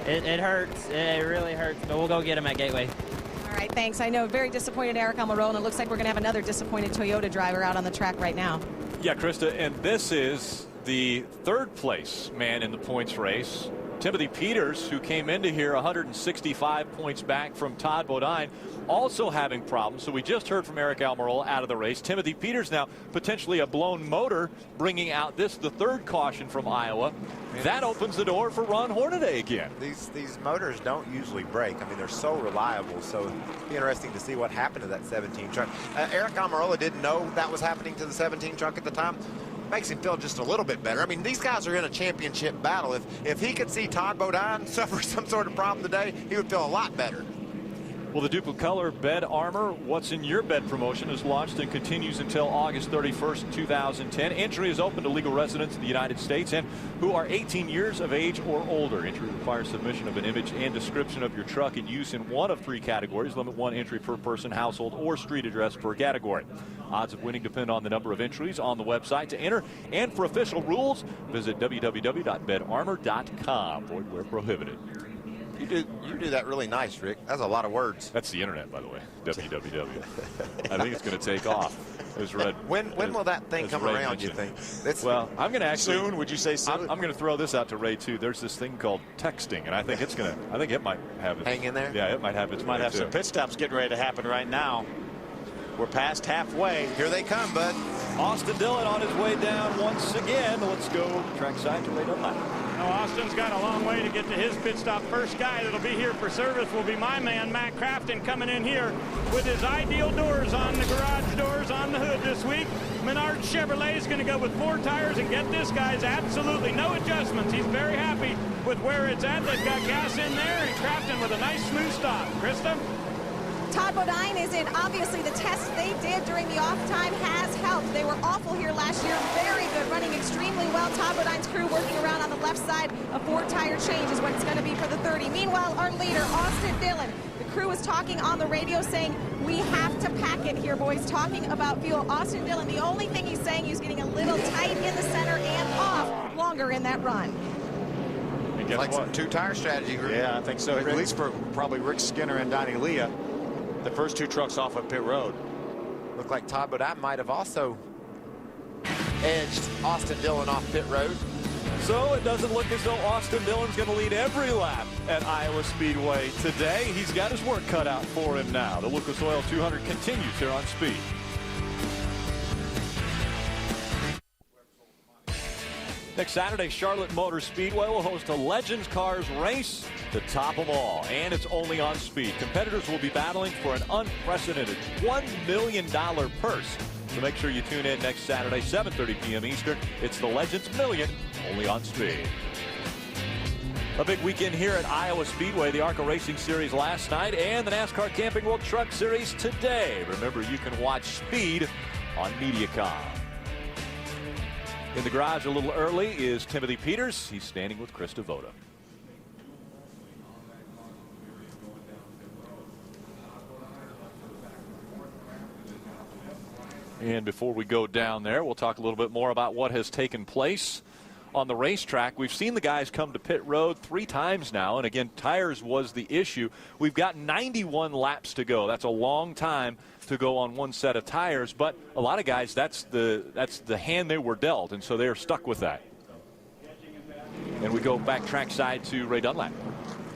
it hurts. It really hurts. But we'll go get them at Gateway. All right, thanks. I know, very disappointed Eric Almirola, and it looks like we're going to have another disappointed Toyota driver out on the track right now. Yeah, Krista, and this is the third place man in the points race. Timothy Peters, who came into here 165 points back from Todd Bodine, also having problems. So we just heard from Eric Almirola out of the race. Timothy Peters now potentially a blown motor, bringing out the third caution from Iowa. That opens the door for Ron Hornaday again. These motors don't usually break. I mean, they're so reliable. So it'll be interesting to see what happened to that 17 truck. Eric Almirola didn't know that was happening to the 17 truck at the time. Makes him feel just a little bit better. I mean, these guys are in a championship battle. If he could see Todd Bodine suffer some sort of problem today, he would feel a lot better. Well, the Duplicolor bed armor, What's in Your Bed promotion, is launched and continues until August 31st, 2010. Entry is open to legal residents in the United States and who are 18 years of age or older. Entry requires submission of an image and description of your truck in use in one of 3 categories. Limit 1 entry per person, household, or street address per category. Odds of winning depend on the number of entries on the website. To enter and for official rules, visit www.bedarmor.com. Void where prohibited. You do that really nice, Rick. That's a lot of words. That's the internet, by the way. www. I think it's going to take off. When will that thing come around, you think? Well, I'm going to actually. Soon? Would you say soon? I'm going to throw this out to Ray too. There's this thing called texting, and I think it's going to. I think it might have it. Hang in there. Yeah, it might have its. Might have some pit stops getting ready to happen right now. We're past halfway. Here they come, bud. Austin Dillon on his way down once again. Let's go trackside to Ray Dunlap. Now, Austin's got a long way to get to his pit stop. First guy that'll be here for service will be my man, Matt Crafton, coming in here with his ideal doors on the garage doors on the hood this week. Menard Chevrolet is going to go with 4 tires and get this guy's absolutely no adjustments. He's very happy with where it's at. They've got gas in there, and Crafton with a nice smooth stop. Krista? Todd Bodine is in. Obviously, the test they did during the off time has helped. They were awful here last year. Very good, running extremely well. Todd Bodine's crew working around on the left side. A 4-tire change is what it's going to be for the 30. Meanwhile, our leader, Austin Dillon. The crew is talking on the radio saying, we have to pack it here, boys. Talking about fuel. Austin Dillon, the only thing he's saying, he's getting a little tight in the center and off longer in that run. Like some 2-tire strategy. Yeah, I think so. At least for probably Rick Skinner and Donnie Leah. The first 2 trucks off of pit road. Looked like Todd Bodine might have also edged Austin Dillon off pit road. So it doesn't look as though Austin Dillon's going to lead every lap at Iowa Speedway today. He's got his work cut out for him now. The Lucas Oil 200 continues here on Speed. Next Saturday, Charlotte Motor Speedway will host a Legends Cars race to top them all, and it's only on Speed. Competitors will be battling for an unprecedented $1 million purse. So make sure you tune in next Saturday, 7:30 p.m. Eastern. It's the Legends Million, only on Speed. A big weekend here at Iowa Speedway, the ARCA Racing Series last night, and the NASCAR Camping World Truck Series today. Remember, you can watch Speed on Mediacom. In the garage a little early is Timothy Peters. He's standing with Chris Devoda. And before we go down there, we'll talk a little bit more about what has taken place on the racetrack. We've seen the guys come to pit road 3 times now, and again, tires was the issue. We've got 91 laps to go. That's a long time to go on one set of tires, but a lot of guys, that's the hand they were dealt, and so they're stuck with that. And we go back trackside to Ray Dunlap.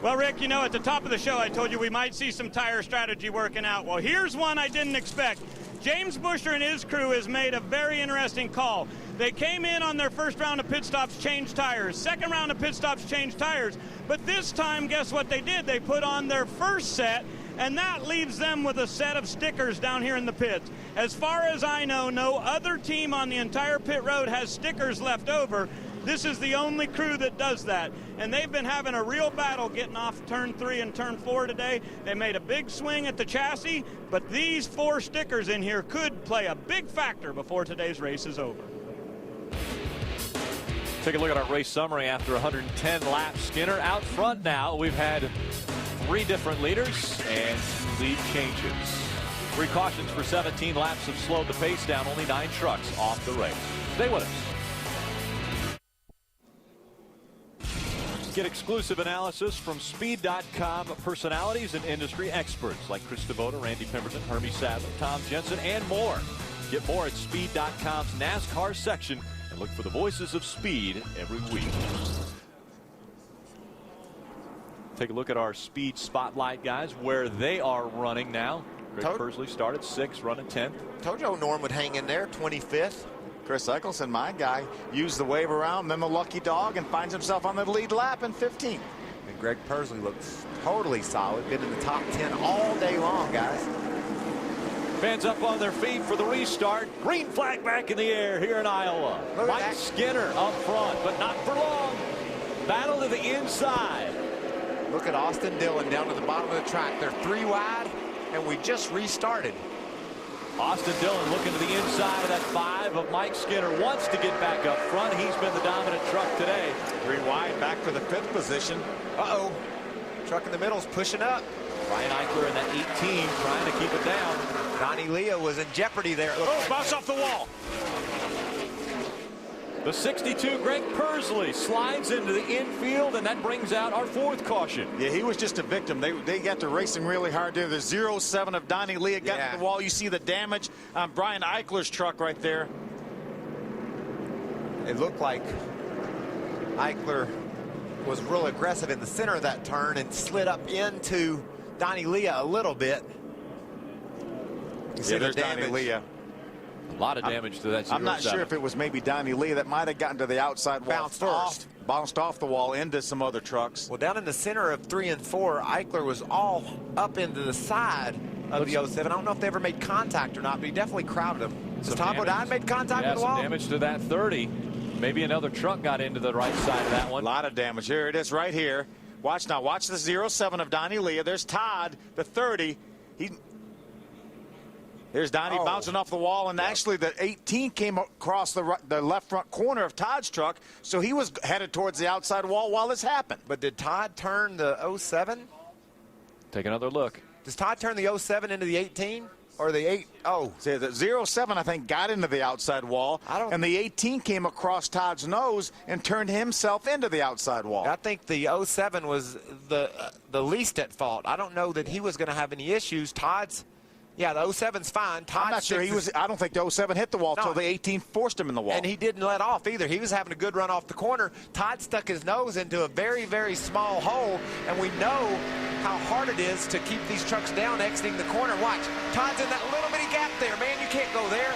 Well, Rick, you know, at the top of the show, I told you we might see some tire strategy working out. Well, here's one I didn't expect. James Busher and his crew has made a very interesting call. They came in on their first round of pit stops, changed tires. Second round of pit stops, changed tires. But this time, guess what they did? They put on their first set, and that leaves them with a set of stickers down here in the pits. As far as I know, no other team on the entire pit road has stickers left over. This is the only crew that does that. And they've been having a real battle getting off turn 3 and turn 4 today. They made a big swing at the chassis, but these 4 stickers in here could play a big factor before today's race is over. Take a look at our race summary after 110 laps. Skinner out front now. We've had 3 different leaders and lead changes. 3 cautions for 17 laps have slowed the pace down. Only 9 trucks off the race. Stay with us. Get exclusive analysis from Speed.com personalities and industry experts like Chris DeVota, Randy Pemberton, Hermie Sadler, Tom Jensen, and more. Get more at Speed.com's NASCAR section and look for the voices of speed every week. Take a look at our speed spotlight, guys, where they are running now. Greg Pursley started 6th, running 10th. Told you Norm would hang in there, 25th. Chris Eccleston, my guy, used the wave around, then the lucky dog, and finds himself on the lead lap in 15th. And Greg Pursley looks totally solid. Been in the top 10 all day long, guys. Fans up on their feet for the restart. Green flag back in the air here in Iowa. Mike Skinner up front, but not for long. Battle to the inside. Look at Austin Dillon down to the bottom of the track. They're 3 wide, and we just restarted. Austin Dillon looking to the inside of that 5 of Mike Skinner. Wants to get back up front. He's been the dominant truck today. 3 wide, back for the 5th position. Uh-oh. Truck in the middle is pushing up. Ryan Eichler in that 18 trying to keep it down. Donnie Lea was in jeopardy there. Oh, bounce off the wall. The 62, Greg Pursley, slides into the infield, and that brings out our 4th caution. Yeah, he was just a victim. They got to racing really hard there. The 07 of Donnie Lea got to the wall. You see the damage on Brian Eichler's truck right there. It looked like Eichler was real aggressive in the center of that turn and slid up into Donnie Lea a little bit. You see there's damage. Donnie Lea. A lot of damage to that 07. I'm not sure if it was maybe Donnie Lea that might have gotten to the outside wall bounced off the wall into some other trucks. Well, down in the center of 3 and 4, Eichler was all up into the side of the 07. I don't know if they ever made contact or not, but he definitely crowded him. Does Tom Bodine made contact with the wall? Some damage to that 30. Maybe another truck got into the right side of that one. A lot of damage. Here it is right here. Watch now. Watch the 07 of Donnie Lea. There's Todd, the 30. Here's Donnie bouncing off the wall, and actually the 18 came across the left front corner of Todd's truck, so he was headed towards the outside wall while this happened. But did Todd turn the 07? Take another look. Does Todd turn the 07 into the 18? Or the 8? Oh. See, the 07, I think, got into the outside wall, and the 18 came across Todd's nose and turned himself into the outside wall. I think the 07 was the least at fault. I don't know that he was going to have any issues. Todd's, yeah, the 07's fine. I'm not sure he was. I don't think the 07 hit the wall until the 18 forced him in the wall. And he didn't let off either. He was having a good run off the corner. Todd stuck his nose into a very, very small hole, and we know how hard it is to keep these trucks down exiting the corner. Watch, Todd's in that little bitty gap there. Man, you can't go there.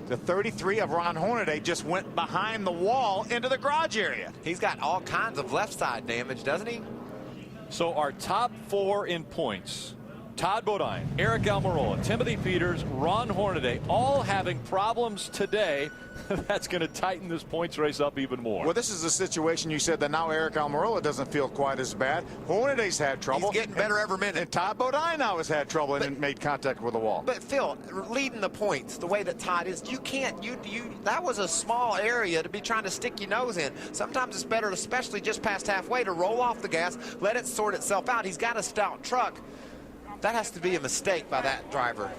The 33 of Ron Hornaday just went behind the wall into the garage area. He's got all kinds of left side damage, doesn't he? So our top 4 in points, Todd Bodine, Eric Almirola, Timothy Peters, Ron Hornaday, all having problems today. That's going to tighten this points race up even more. Well, this is a situation you said that now Eric Almirola doesn't feel quite as bad. Hornaday's had trouble. He's getting better every minute. And Todd Bodine now has had trouble and made contact with the wall. But Phil, leading the points the way that Todd is, you can't, that was a small area to be trying to stick your nose in. Sometimes it's better, especially just past halfway, to roll off the gas, let it sort itself out. He's got a stout truck. That has to be a mistake by that driver.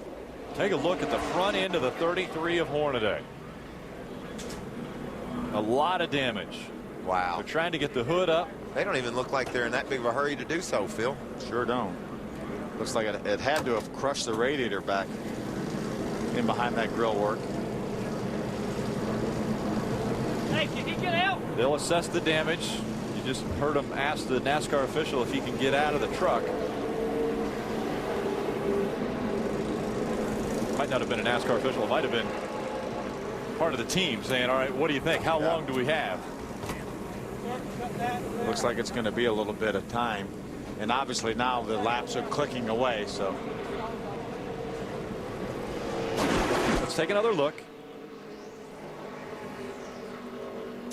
Take a look at the front end of the 33 of Hornaday. A lot of damage. Wow. They're trying to get the hood up. They don't even look like they're in that big of a hurry to do so, Phil. Sure don't. Looks like it had to have crushed the radiator back in behind that grill work. Hey, can he get out? They'll assess the damage. You just heard him ask the NASCAR official if he can get out of the truck. Might not have been a NASCAR official. It might have been part of the team saying, all right, what do you think? How long do we have? Looks like it's going to be a little bit of time. And obviously now the laps are clicking away. So let's take another look.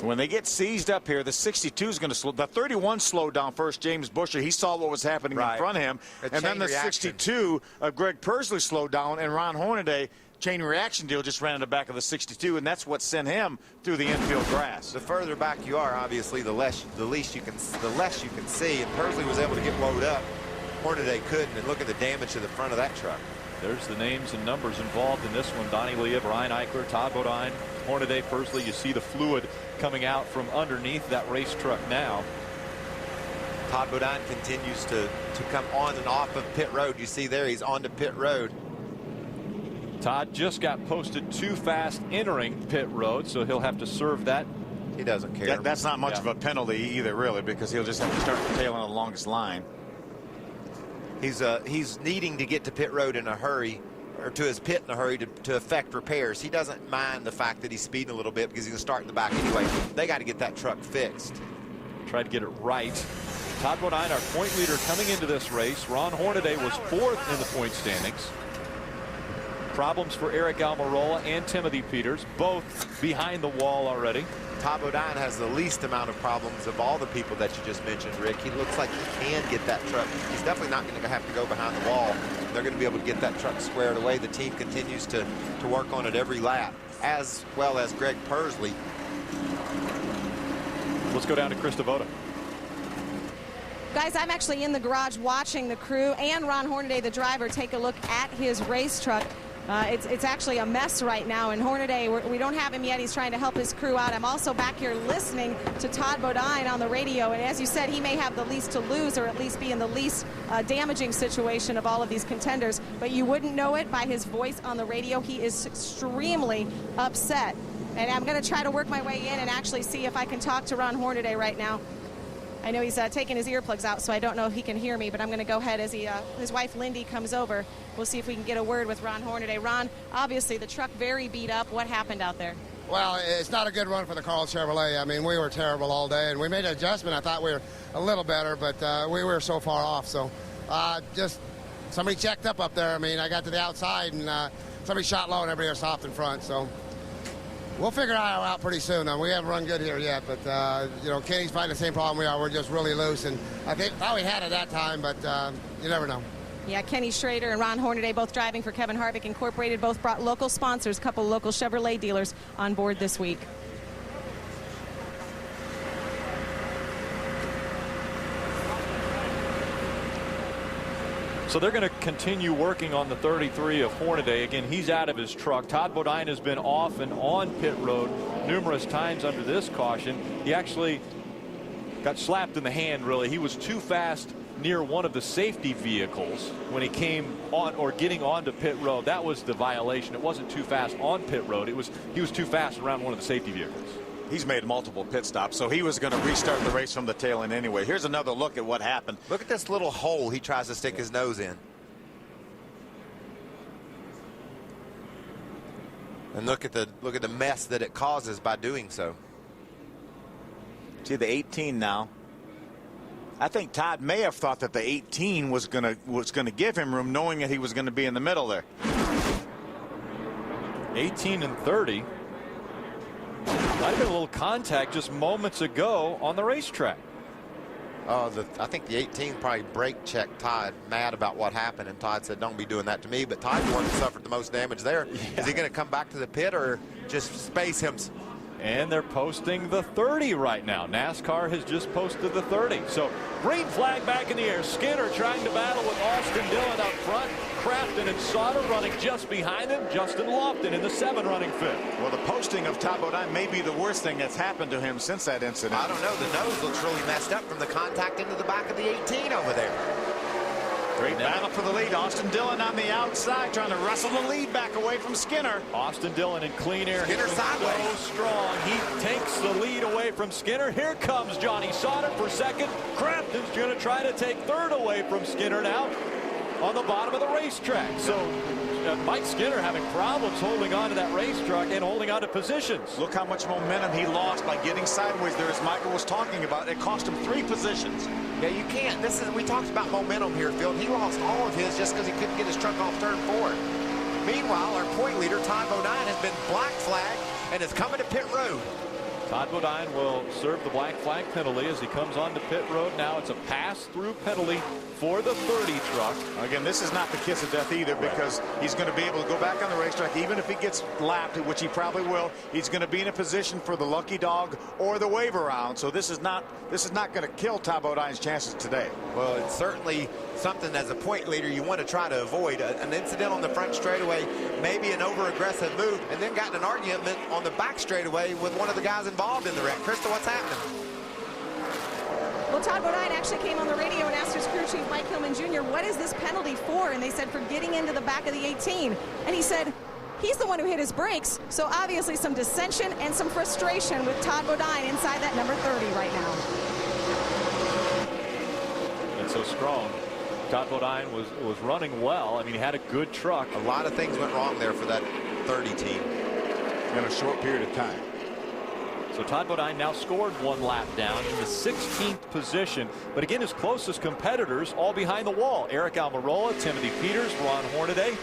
When they get seized up here, the 62 is going to slow. The 31 slowed down first. James Busher, he saw what was happening in front of him. And then the 62 of Greg Pursley slowed down, and Ron Hornaday chain reaction deal, just ran in the back of the 62, and that's what sent him through the infield grass. The further back you are, obviously, the less you can see. And Pursley was able to get woed up. Hornaday couldn't, and look at the damage to the front of that truck. There's the names and numbers involved in this one. Donnie Leah, Brian Eichler, Todd Bodine, Hornaday, Pursley. You see the fluid coming out from underneath that race truck now. Todd Bodine continues to come on and off of pit road. You see there, he's on to pit road. Todd just got posted too fast entering pit road, so he'll have to serve that. He doesn't care. That's not much of a penalty either, really, because he'll just have to start the tail on the longest line. He's needing to get to pit road in a hurry, or to his pit in a hurry to effect repairs. He doesn't mind the fact that he's speeding a little bit because he's going to start in the back anyway. They got to get that truck fixed. Tried to get it right. Todd Bodine, our point leader coming into this race. Ron Hornaday was 4th in the point standings. Problems for Eric Almirola and Timothy Peters, both behind the wall already. Todd Bodine has the least amount of problems of all the people that you just mentioned, Rick. He looks like he can get that truck. He's definitely not going to have to go behind the wall. They're going to be able to get that truck squared away. The team continues to work on it every lap, as well as Greg Pursley. Let's go down to Chris Devoto. Guys, I'm actually in the garage watching the crew and Ron Hornaday, the driver, take a look at his race truck. It's actually a mess right now, and Hornaday, we don't have him yet. He's trying to help his crew out. I'm also back here listening to Todd Bodine on the radio, and as you said, he may have the least to lose, or at least be in the least damaging situation of all of these contenders, but you wouldn't know it by his voice on the radio. He is extremely upset, and I'm going to try to work my way in and actually see if I can talk to Ron Hornaday right now. I know he's taking his earplugs out, so I don't know if he can hear me, but I'm going to go ahead as his wife Lindy comes over. We'll see if we can get a word with Ron Hornaday. Ron, obviously the truck very beat up. What happened out there? Well, it's not a good run for the Carl Chevrolet. I mean, we were terrible all day, and we made an adjustment. I thought we were a little better, but we were so far off. So just somebody checked up there. I mean, I got to the outside, and somebody shot low, and everybody was soft in front. So we'll figure Iowa out pretty soon. We haven't run good here yet, but, you know, Kenny's fighting the same problem we are. We're just really loose, and I thought we had it that time, but you never know. Yeah, Kenny Schrader and Ron Hornaday both driving for Kevin Harvick Incorporated, both brought local sponsors, a couple local Chevrolet dealers on board this week. So they're going to continue working on the 33 of Hornaday. Again, he's out of his truck. Todd Bodine has been off and on pit road numerous times under this caution. He actually got slapped in the hand, really. He was too fast near one of the safety vehicles when he came on, or getting onto pit road. That was the violation. It wasn't too fast on pit road. He was too fast around one of the safety vehicles. He's made multiple pit stops, so he was going to restart the race from the tail end anyway. Here's another look at what happened. Look at this little hole he tries to stick his nose in. And look at the mess that it causes by doing so. See the 18 now. I think Todd may have thought that the 18 was going to give him room, knowing that he was going to be in the middle there. 18 and 30. Might have been a little contact just moments ago on the racetrack. I think the 18 probably brake checked Todd, mad about what happened, and Todd said, "Don't be doing that to me." But Todd's the one who suffered the most damage there. Yeah. Is he going to come back to the pit or just space him? And they're posting the 30 right now. NASCAR has just posted the 30. So green flag back in the air. Skinner trying to battle with Austin Dillon up front. Crafton and Sauter running just behind him. Justin Lofton in the 7 running 5th. Well, the posting of Todd Bodine may be the worst thing that's happened to him since that incident. I don't know. The nose looks really messed up from the contact into the back of the 18 over there. Great battle for the lead. Austin Dillon on the outside trying to wrestle the lead back away from Skinner. Austin Dillon in clean air. Skinner sideways. So strong. He takes the lead away from Skinner. Here comes Johnny Sauter for second. Crafton's going to try to take third away from Skinner now on the bottom of the racetrack. So Mike Skinner having problems holding on to that race truck and holding on to positions. Look how much momentum he lost by getting sideways there, as Michael was talking about. It cost him 3 positions. Yeah, you can't. We talked about momentum here, Phil. He lost all of his just because he couldn't get his truck off turn 4. Meanwhile, our point leader, Todd Bodine, has been black flagged and is coming to pit road. Todd Bodine will serve the black flag penalty as he comes onto pit road. Now it's a pass-through penalty for the 30 truck. Again, this is not the kiss of death either, because he's going to be able to go back on the racetrack. Even if he gets lapped, which he probably will, he's going to be in a position for the lucky dog or the wave around. So this is not going to kill Todd Bodine's chances today. Well, it's certainly something as a point leader you want to try to avoid. An incident on the front straightaway, maybe an over-aggressive move, and then got in an argument on the back straightaway with one of the guys involved in the wreck. Krista, what's happening? Well, Todd Bodine actually came on the radio and asked his crew chief, Mike Hillman Jr., what is this penalty for? And they said for getting into the back of the 18. And he said he's the one who hit his brakes. So obviously some dissension and some frustration with Todd Bodine inside that number 30 right now. And so strong. Todd Bodine was running well. I mean, he had a good truck. A lot of things went wrong there for that 30 team in a short period of time. So Todd Bodine now scored one lap down in the 16th position. But again, his closest competitors all behind the wall. Eric Almirola, Timothy Peters, Ron Hornaday.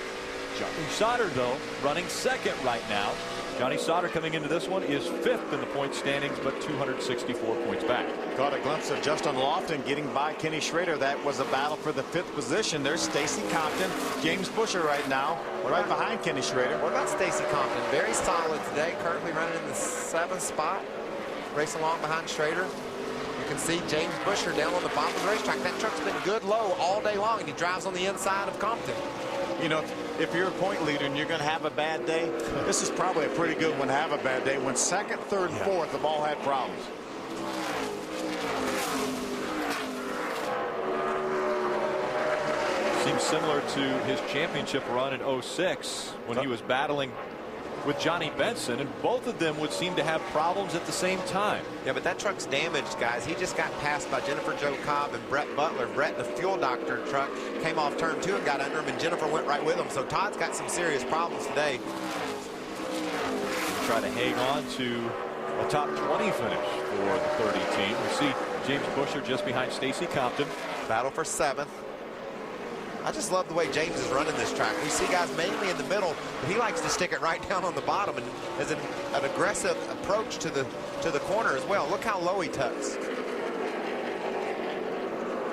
Johnny Sauter, though, running second right now. Johnny Sauter coming into this one is 5th in the point standings, but 264 points back. Caught a glimpse of Justin Lofton getting by Kenny Schrader. That was a battle for the 5th position. There's Stacy Compton, James Busher right now, right behind Kenny Schrader. What about Stacy Compton? Very solid today, currently running in the 7th spot, racing along behind Schrader. You can see James Busher down on the bottom of the racetrack. That truck's been good low all day long, and he drives on the inside of Compton. You know, if you're a point leader and you're going to have a bad day, this is probably a pretty good one to have a bad day. When second, third, and fourth have all had problems. Seems similar to his championship run in 06 when he was battling with Johnny Benson, and both of them would seem to have problems at the same time. Yeah, but that truck's damaged, guys. He just got passed by Jennifer Jo Cobb and Brett Butler. Brett, the fuel doctor truck, came off turn 2 and got under him, and Jennifer went right with him. So Todd's got some serious problems today. Try to hang on to a top 20 finish for the 30 team. We see James Busher just behind Stacy Compton. Battle for 7th. I just love the way James is running this track. We see guys mainly in the middle, but he likes to stick it right down on the bottom and has an aggressive approach to the corner as well. Look how low he tucks.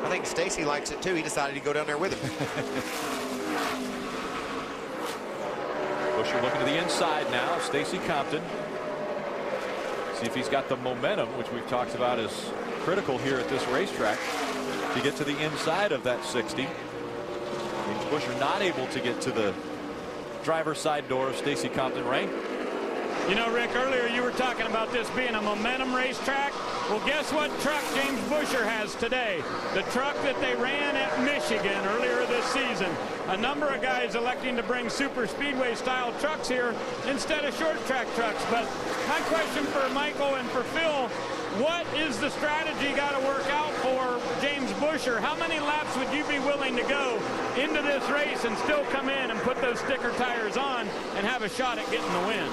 I think Stacy likes it too. He decided to go down there with him. Busher looking to the inside now. Stacy Compton. See if he's got the momentum, which we've talked about is critical here at this racetrack, to get to the inside of that 60. James Busher not able to get to the driver's side door of Stacy Compton. Ray? You know, Rick, earlier you were talking about this being a momentum racetrack. Well, guess what truck James Busher has today? The truck that they ran at Michigan earlier this season. A number of guys electing to bring super speedway style trucks here instead of short track trucks. But my question for Michael and for Phil, what is the strategy got to work out for James Busher? How many laps would you be willing to go into this race and still come in and put those sticker tires on and have a shot at getting the win?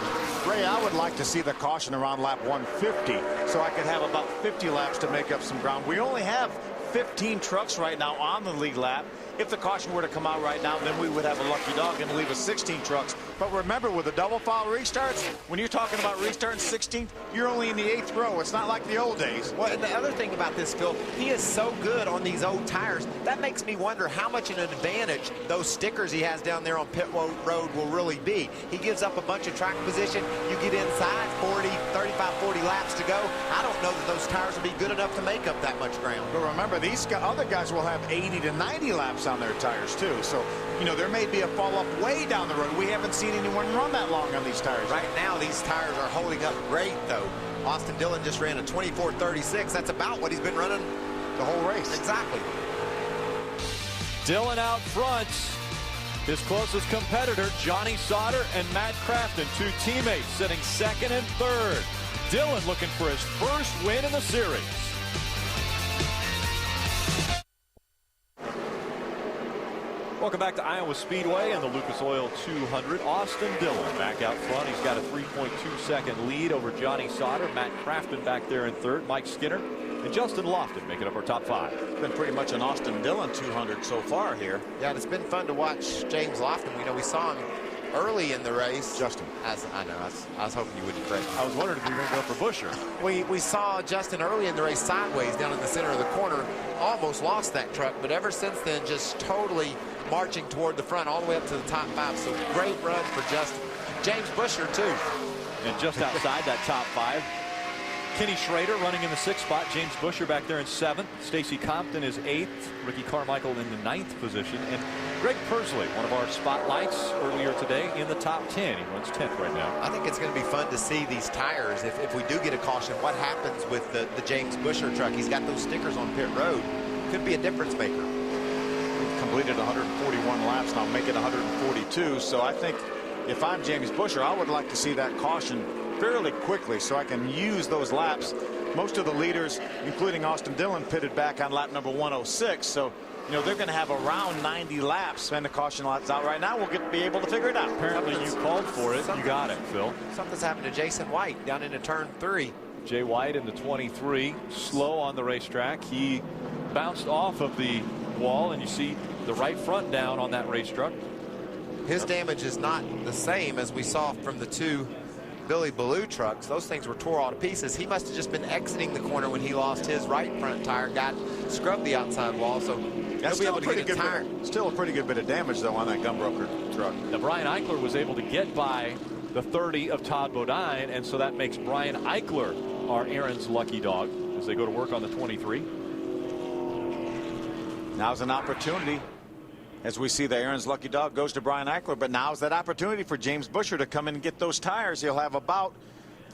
Ray, I would like to see the caution around lap 150 so I could have about 50 laps to make up some ground. We only have 15 trucks right now on the lead lap. If the caution were to come out right now, then we would have a lucky dog and leave us 16 trucks. But remember, with the double file restarts, when you're talking about restarting 16th, you're only in the 8th row. It's not like the old days. Well, and the other thing about this, Phil, he is so good on these old tires. That makes me wonder how much an advantage those stickers he has down there on pit road will really be. He gives up a bunch of track position. You get inside 35, 40 laps to go. I don't know that those tires will be good enough to make up that much ground. But remember, these other guys will have 80 to 90 laps on their tires too. So, you know, there may be a fall up way down the road. We haven't seen anyone run that long on these tires. Right now, these tires are holding up great, though. Austin Dillon just ran a 24.36. That's about what he's been running the whole race. Exactly. Dillon out front. His closest competitor, Johnny Sauter and Matt Crafton, two teammates sitting second and third. Dillon looking for his first win in the series. Welcome back to Iowa Speedway and the Lucas Oil 200. Austin Dillon back out front. He's got a 3.2-second lead over Johnny Sauter. Matt Crafton back there in third. Mike Skinner and Justin Lofton making up our top 5. It's been pretty much an Austin Dillon 200 so far here. Yeah, and it's been fun to watch James Lofton. You know, we saw him early in the race. Justin. I know. I was hoping you wouldn't correct me. I was wondering if you were going to go for Busher. We saw Justin early in the race sideways down in the center of the corner. Almost lost that truck, but ever since then, just totally marching toward the front all the way up to the top 5. So great run for Justin. James Busher, too. And just outside that top 5, Kenny Schrader running in the 6th spot. James Busher back there in 7th. Stacy Compton is 8th. Ricky Carmichael in the 9th position. And Greg Pursley, one of our spotlights earlier today, in the top 10. He runs 10th right now. I think it's going to be fun to see these tires. If we do get a caution, what happens with the James Busher truck? He's got those stickers on pit road. Could be a difference maker. We've completed 141 laps, now make it 142. So I think if I'm James Busher, I would like to see that caution fairly quickly so I can use those laps. Most of the leaders, including Austin Dillon, pitted back on lap number 106. So, you know, they're going to have around 90 laps, and the caution laps out right now. We'll be able to figure it out. Apparently you called for it. You got it, Phil. Something's happened to Jason White down into turn 3. Jay White in the 23, slow on the racetrack. He bounced off of the wall, and you see the right front down on that race truck. His damage is not the same as we saw from the 2 Billy Ballou trucks. Those things were tore all to pieces. He must have just been exiting the corner when he lost his right front tire, scrubbed the outside wall, so that's he'll be able to get a tire. Still a pretty good bit of damage, though, on that Gumbroker truck. Now, Brian Eichler was able to get by the 30 of Todd Bodine, and so that makes Brian Eichler our Aaron's lucky dog as they go to work on the 23. Now's an opportunity. As we see, the Aaron's lucky dog goes to Brian Eichler, but now's that opportunity for James Busher to come in and get those tires. He'll have about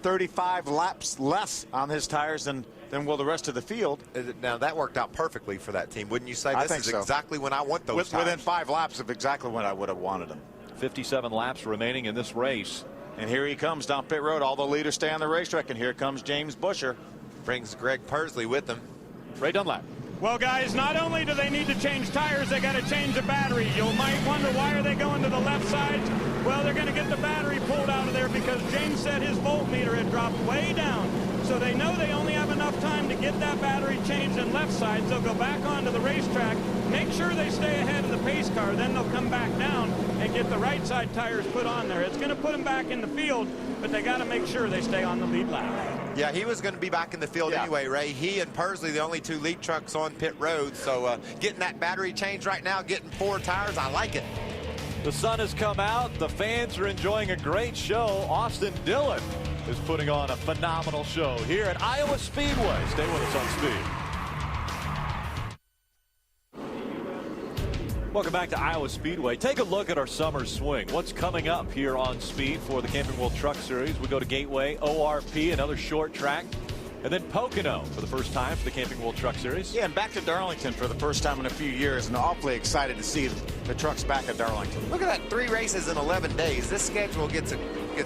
35 laps less on his tires than will the rest of the field. Now, that worked out perfectly for that team. Wouldn't you say? I this think is so. Exactly when I want those tires. Within 5 laps of exactly when I would have wanted them. 57 laps remaining in this race. And here he comes down pit road. All the leaders stay on the racetrack, and here comes James Busher. Brings Greg Pursley with him. Ray Dunlap. Well, guys, not only do they need to change tires, they got to change the battery. You might wonder, why are they going to the left side? Well, they're going to get the battery pulled out of there because James said his voltmeter had dropped way down. So they know they only have enough time to get that battery changed in left side. They'll go back onto the racetrack, make sure they stay ahead of the pace car. Then they'll come back down and get the right side tires put on there. It's going to put them back in the field, but they got to make sure they stay on the lead lap. Yeah, he was going to be back in the field anyway, Ray. He and Pursley, the only 2 lead trucks on pit road. So getting that battery changed right now, getting 4 tires, I like it. The sun has come out. The fans are enjoying a great show. Austin Dillon is putting on a phenomenal show here at Iowa Speedway. Stay with us on Speed. Welcome back to Iowa Speedway. Take a look at our summer swing. What's coming up here on Speed for the Camping World Truck Series? We go to Gateway, ORP, another short track, and then Pocono for the first time for the Camping World Truck Series. Yeah, and back to Darlington for the first time in a few years, and awfully excited to see the trucks back at Darlington. Look at that, 3 races in 11 days. This schedule gets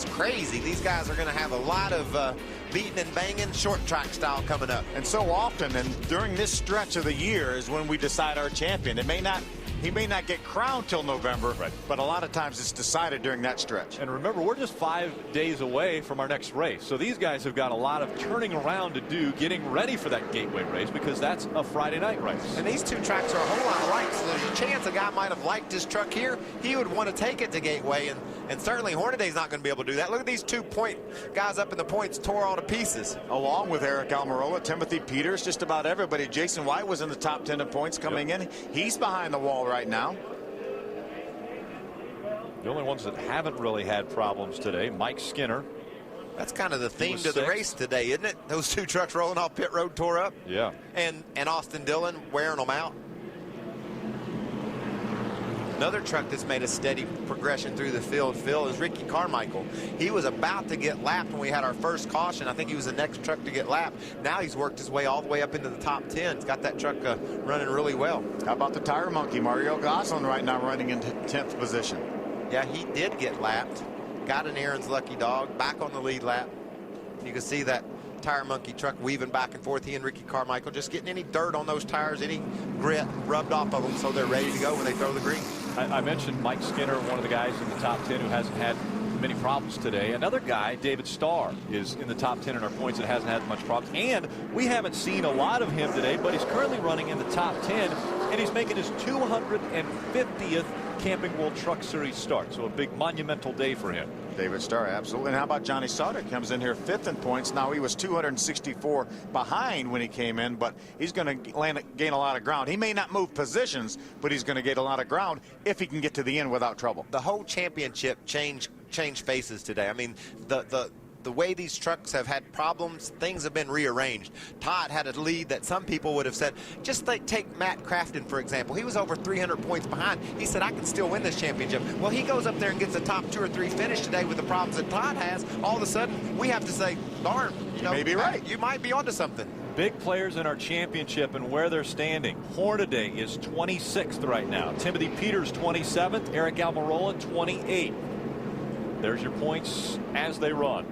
crazy. These guys are going to have a lot of beating and banging short track style coming up. And so often, and during this stretch of the year is when we decide our champion. He may not get crowned till November, but a lot of times it's decided during that stretch. And remember, we're just 5 days away from our next race. So these guys have got a lot of turning around to do, getting ready for that Gateway race, because that's a Friday night race. And these 2 tracks are a whole lot alike, so there's a chance a guy might have liked his truck here. He would want to take it to Gateway, and certainly Hornaday's not going to be able to do that. Look at these 2 guys up in the points, tore all to pieces. Along with Eric Almirola, Timothy Peters, just about everybody. Jason White was in the top 10 in points coming in. He's behind the wall right now. The only ones that haven't really had problems today, Mike Skinner. That's kind of the theme to the race today, isn't it? Those 2 trucks rolling off pit road tore up. Yeah. And Austin Dillon wearing them out. Another truck that's made a steady progression through the field, Phil, is Ricky Carmichael. He was about to get lapped when we had our first caution. I think he was the next truck to get lapped. Now he's worked his way all the way up into the top 10. He's got that truck running really well. How about the tire monkey, Mario Goslin, right now running in 10th position? Yeah, he did get lapped. Got an Aaron's lucky dog, back on the lead lap. You can see that tire monkey truck weaving back and forth. He and Ricky Carmichael just getting any dirt on those tires, any grit rubbed off of them, so they're ready to go when they throw the green. I mentioned Mike Skinner, one of the guys in the top 10 who hasn't had many problems today. Another guy, David Starr, is in the top 10 in our points and hasn't had much problems. And we haven't seen a lot of him today, but he's currently running in the top 10 and he's making his 250th Camping World Truck Series start. So a big monumental day for him. David Starr, absolutely. And how about Johnny Sauter? Comes in here 5th in points. Now, he was 264 behind when he came in, but he's going to gain a lot of ground. He may not move positions, but he's going to get a lot of ground if he can get to the end without trouble. The whole championship changed faces today. I mean, the way these trucks have had problems, things have been rearranged. Todd had a lead that some people would have said, just take Matt Crafton, for example. He was over 300 points behind. He said, I can still win this championship. Well, he goes up there and gets a top 2 or 3 finish today with the problems that Todd has. All of a sudden, we have to say, darn, you may be right. You might be onto something. Big players in our championship and where they're standing. Hornaday is 26th right now. Timothy Peters 27th. Eric Almirola 28th. There's your points as they run.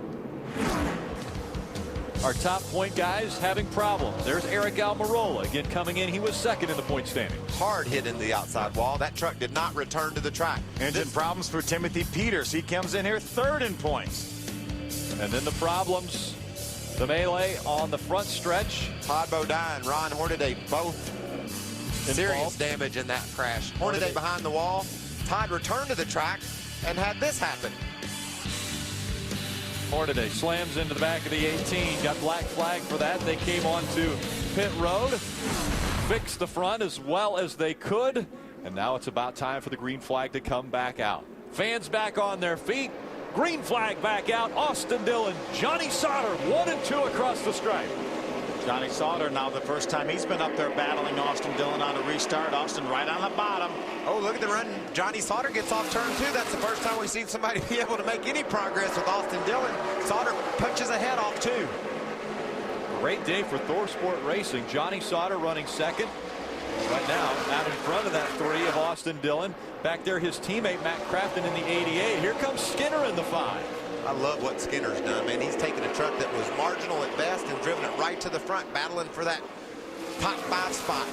Our top point guys having problems. There's Eric Almirola again coming in. He was 2nd in the point standings. Hard hit in the outside wall. That truck did not return to the track. Engine problems for Timothy Peters. He comes in here 3rd in points. And then the problems, the melee on the front stretch. Todd Bodine, Ron Hornaday, both serious damage in that crash. Hornaday behind the wall. Todd returned to the track and had this happen. Hornaday slams into the back of the 18. Got black flag for that. They came onto pit road, fixed the front as well as they could, and now it's about time for the green flag to come back out. Fans back on their feet. Green flag back out. Austin Dillon, Johnny Sauter, 1 and 2 across the stripe. Johnny Sauter, now the first time he's been up there battling Austin Dillon on a restart. Austin right on the bottom. Oh, look at the run. Johnny Sauter gets off turn 2. That's the first time we've seen somebody be able to make any progress with Austin Dillon. Sauter punches ahead off 2. Great day for Thor Sport Racing. Johnny Sauter running 2nd. Right now, out in front of that 3 of Austin Dillon. Back there, his teammate Matt Crafton in the 88. Here comes Skinner in the 5. I love what Skinner's done, man. He's taken a truck that was marginal at best and driven it right to the front, battling for that top 5 spot.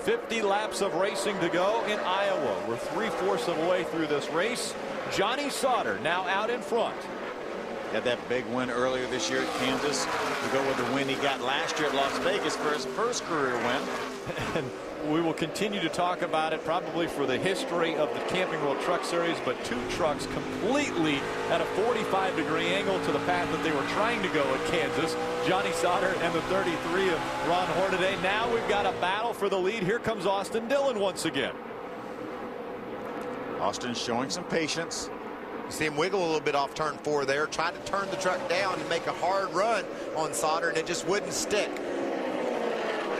50 laps of racing to go in Iowa. We're 3/4 of the way through this race. Johnny Sauter now out in front. Had that big win earlier this year at Kansas. To go with the win he got last year at Las Vegas for his first career win. And we will continue to talk about it probably for the history of the Camping World Truck Series, but 2 trucks completely at a 45-degree angle to the path that they were trying to go at Kansas. Johnny Sauter and the 33 of Ron Hornaday. Now we've got a battle for the lead. Here comes Austin Dillon once again. Austin showing some patience. You see him wiggle a little bit off turn 4 there, tried to turn the truck down and make a hard run on Sauter, and it just wouldn't stick.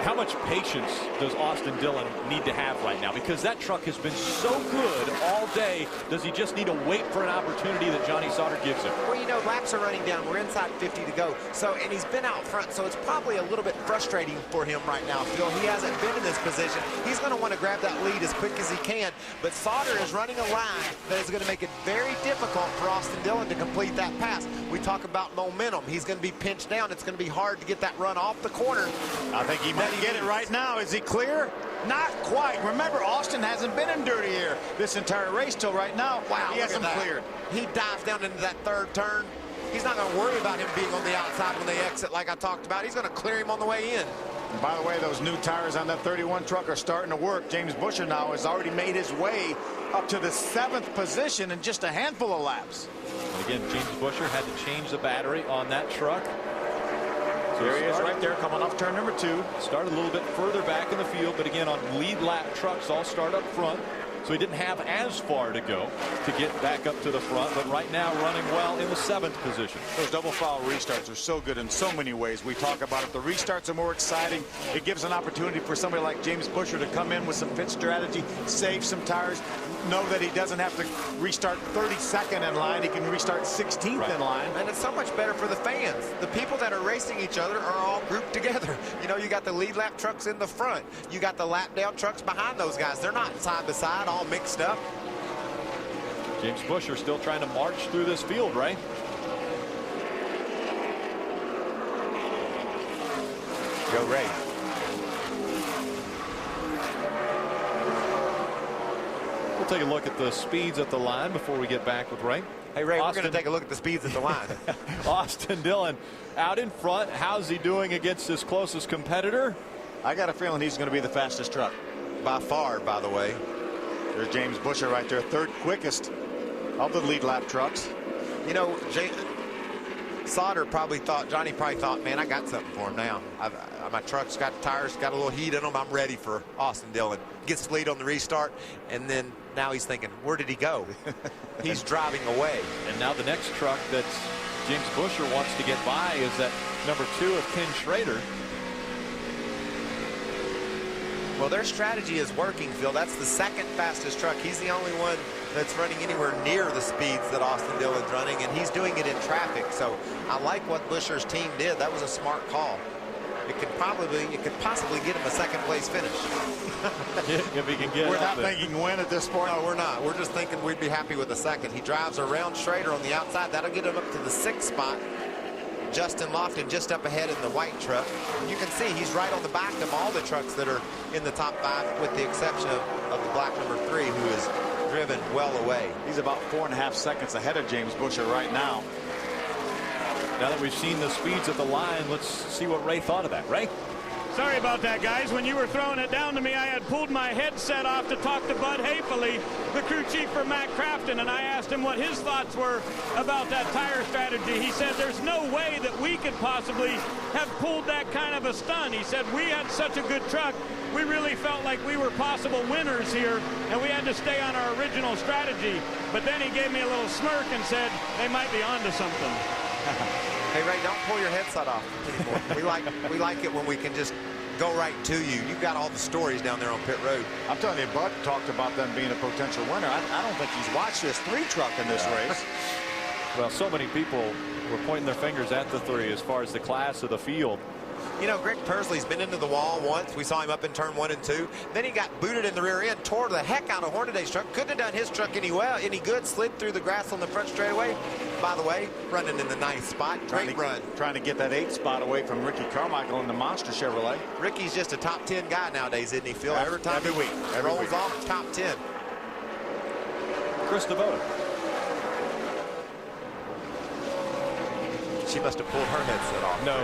How much patience does Austin Dillon need to have right now? Because that truck has been so good all day. Does he just need to wait for an opportunity that Johnny Sauter gives him? Well, you know, laps are running down. We're inside 50 to go. So, and he's been out front, so it's probably a little bit frustrating for him right now, Phil. He hasn't been in this position. He's going to want to grab that lead as quick as he can. But Sauter is running a line that is going to make it very difficult for Austin Dillon to complete that pass. We talk about momentum. He's going to be pinched down. It's going to be hard to get that run off the corner. I think he might get it right now. Is he clear? Not quite. Remember, Austin hasn't been in dirty air this entire race till right now. Wow, he hasn't cleared. He dives down into that 3rd turn. He's not going to worry about him being on the outside when they exit like I talked about. He's going to clear him on the way in. And by the way, those new tires on that 31 truck are starting to work. James Busher now has already made his way up to the 7th position in just a handful of laps. And again, James Busher had to change the battery on that truck. So there he is right there coming off turn number 2. Started a little bit further back in the field, but again on lead lap trucks all start up front. So he didn't have as far to go to get back up to the front, but right now running well in the 7th position. Those double foul restarts are so good in so many ways. We talk about it. The restarts are more exciting. It gives an opportunity for somebody like James Busher to come in with some pit strategy, save some tires, know that he doesn't have to restart 32nd in line. He can restart 16th in line. And it's so much better for the fans. The people that are racing each other are all grouped together. You know, you got the lead lap trucks in the front. You got the lap down trucks behind those guys. They're not side by side, all mixed up. James Busher still trying to march through this field, right? Go Ray. We'll take a look at the speeds at the line before we get back with Ray. Hey, Ray, we're going to take a look at the speeds at the line. Austin Dillon out in front. How's he doing against his closest competitor? I got a feeling he's going to be the fastest truck. by far, by the way. There's James Busher right there, third quickest of the lead lap trucks. You know, Sauter probably thought, Johnny probably thought, man, I got something for him now. My truck's got tires, got a little heat in them. I'm ready for Austin Dillon. Gets the lead on the restart, and then now he's thinking, where did he go? He's driving away. And now the next truck that James Busher wants to get by is that number 2 of Ken Schrader. Well, their strategy is working, Phil. That's the second fastest truck. He's the only one that's running anywhere near the speeds that Austin Dillon's running, and he's doing it in traffic. So I like what Busher's team did. That was a smart call. It could possibly get him a second place finish. If he can get it. We're not thinking win at this point. No, we're not. We're just thinking we'd be happy with a second. He drives around Schrader on the outside. That'll get him up to the 6th spot. Justin Lofton just up ahead in the white truck. You can see he's right on the back of all the trucks that are in the top 5, with the exception of the black number 3, who is driven well away. He's about 4.5 seconds ahead of James Busher right now. Now that we've seen the speeds at the line, let's see what Ray thought of that. Ray? Sorry about that, guys. When you were throwing it down to me, I had pulled my headset off to talk to Bud Hafele, the crew chief for Matt Crafton, and I asked him what his thoughts were about that tire strategy. He said there's no way that we could possibly have pulled that kind of a stunt. He said we had such a good truck, we really felt like we were possible winners here, and we had to stay on our original strategy. But then he gave me a little smirk and said they might be onto something. Hey, Ray, don't pull your headset off anymore. we like it when we can just go right to you. You've got all the stories down there on pit road. I'm telling you, Bud talked about them being a potential winner. I don't think he's watched this 3 truck in this race. Well, so many people were pointing their fingers at the 3 as far as the class of the field. You know, Greg Persley's been into the wall once. We saw him up in turn 1 and 2. Then he got booted in the rear end, tore the heck out of Hornaday's truck. Couldn't have done his truck any good. Slid through the grass on the front straightaway. By the way, running in the 9th spot. Great run. Trying to get that 8th spot away from Ricky Carmichael in the Monster Chevrolet. Ricky's just a top 10 guy nowadays, isn't he, Phil? Every time every week. Rolls off top 10. Chris DeVoe. She must have pulled her headset off. No,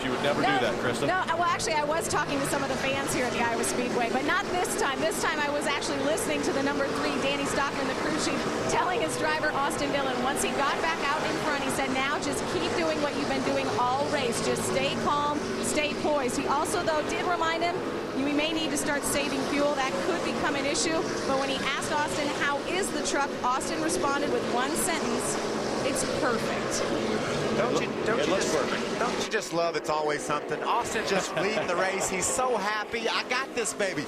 she would never do that, Krista. No, well, actually, I was talking to some of the fans here at the Iowa Speedway, but not this time. This time I was actually listening to the number 3, Danny Stockman, the crew chief, telling his driver, Austin Dillon, once he got back out in front, he said, now just keep doing what you've been doing all race. Just stay calm, stay poised. He also, though, did remind him, we may need to start saving fuel. That could become an issue. But when he asked Austin, how is the truck, Austin responded with one sentence, it's perfect. Don't you just love It's Always Something? Austin just leading the race. He's so happy. I got this, baby.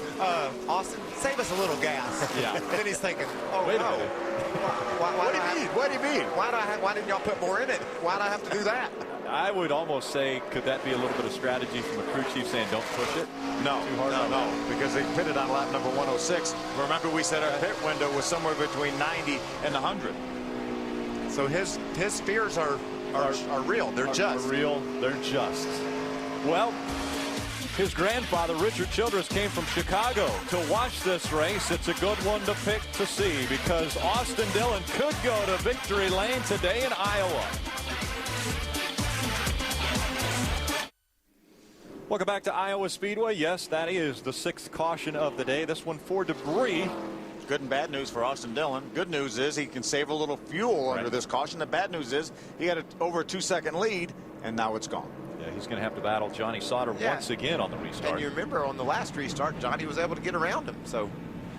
Austin, save us a little gas. Yeah. Then he's thinking, oh, wait no. a minute. What do you mean? Why didn't y'all put more in it? Why do I have to do that? I would almost say, could that be a little bit of strategy from the crew chief saying don't push it? No, too hard. no, because they pitted on lap number 106. Remember, we said our pit window was somewhere between 90 and 100. So his fears are real. They're just. Real. They're just. Well, his grandfather, Richard Childress, came from Chicago to watch this race. It's a good one to pick to see because Austin Dillon could go to victory lane today in Iowa. Welcome back to Iowa Speedway. Yes, that is the 6th caution of the day. This one for debris. Good and bad news for Austin Dillon. Good news is he can save a little fuel under this caution. The bad news is he had over a 2-second lead, and now it's gone. Yeah, he's going to have to battle Johnny Sauter once again on the restart. And you remember on the last restart, Johnny was able to get around him. So,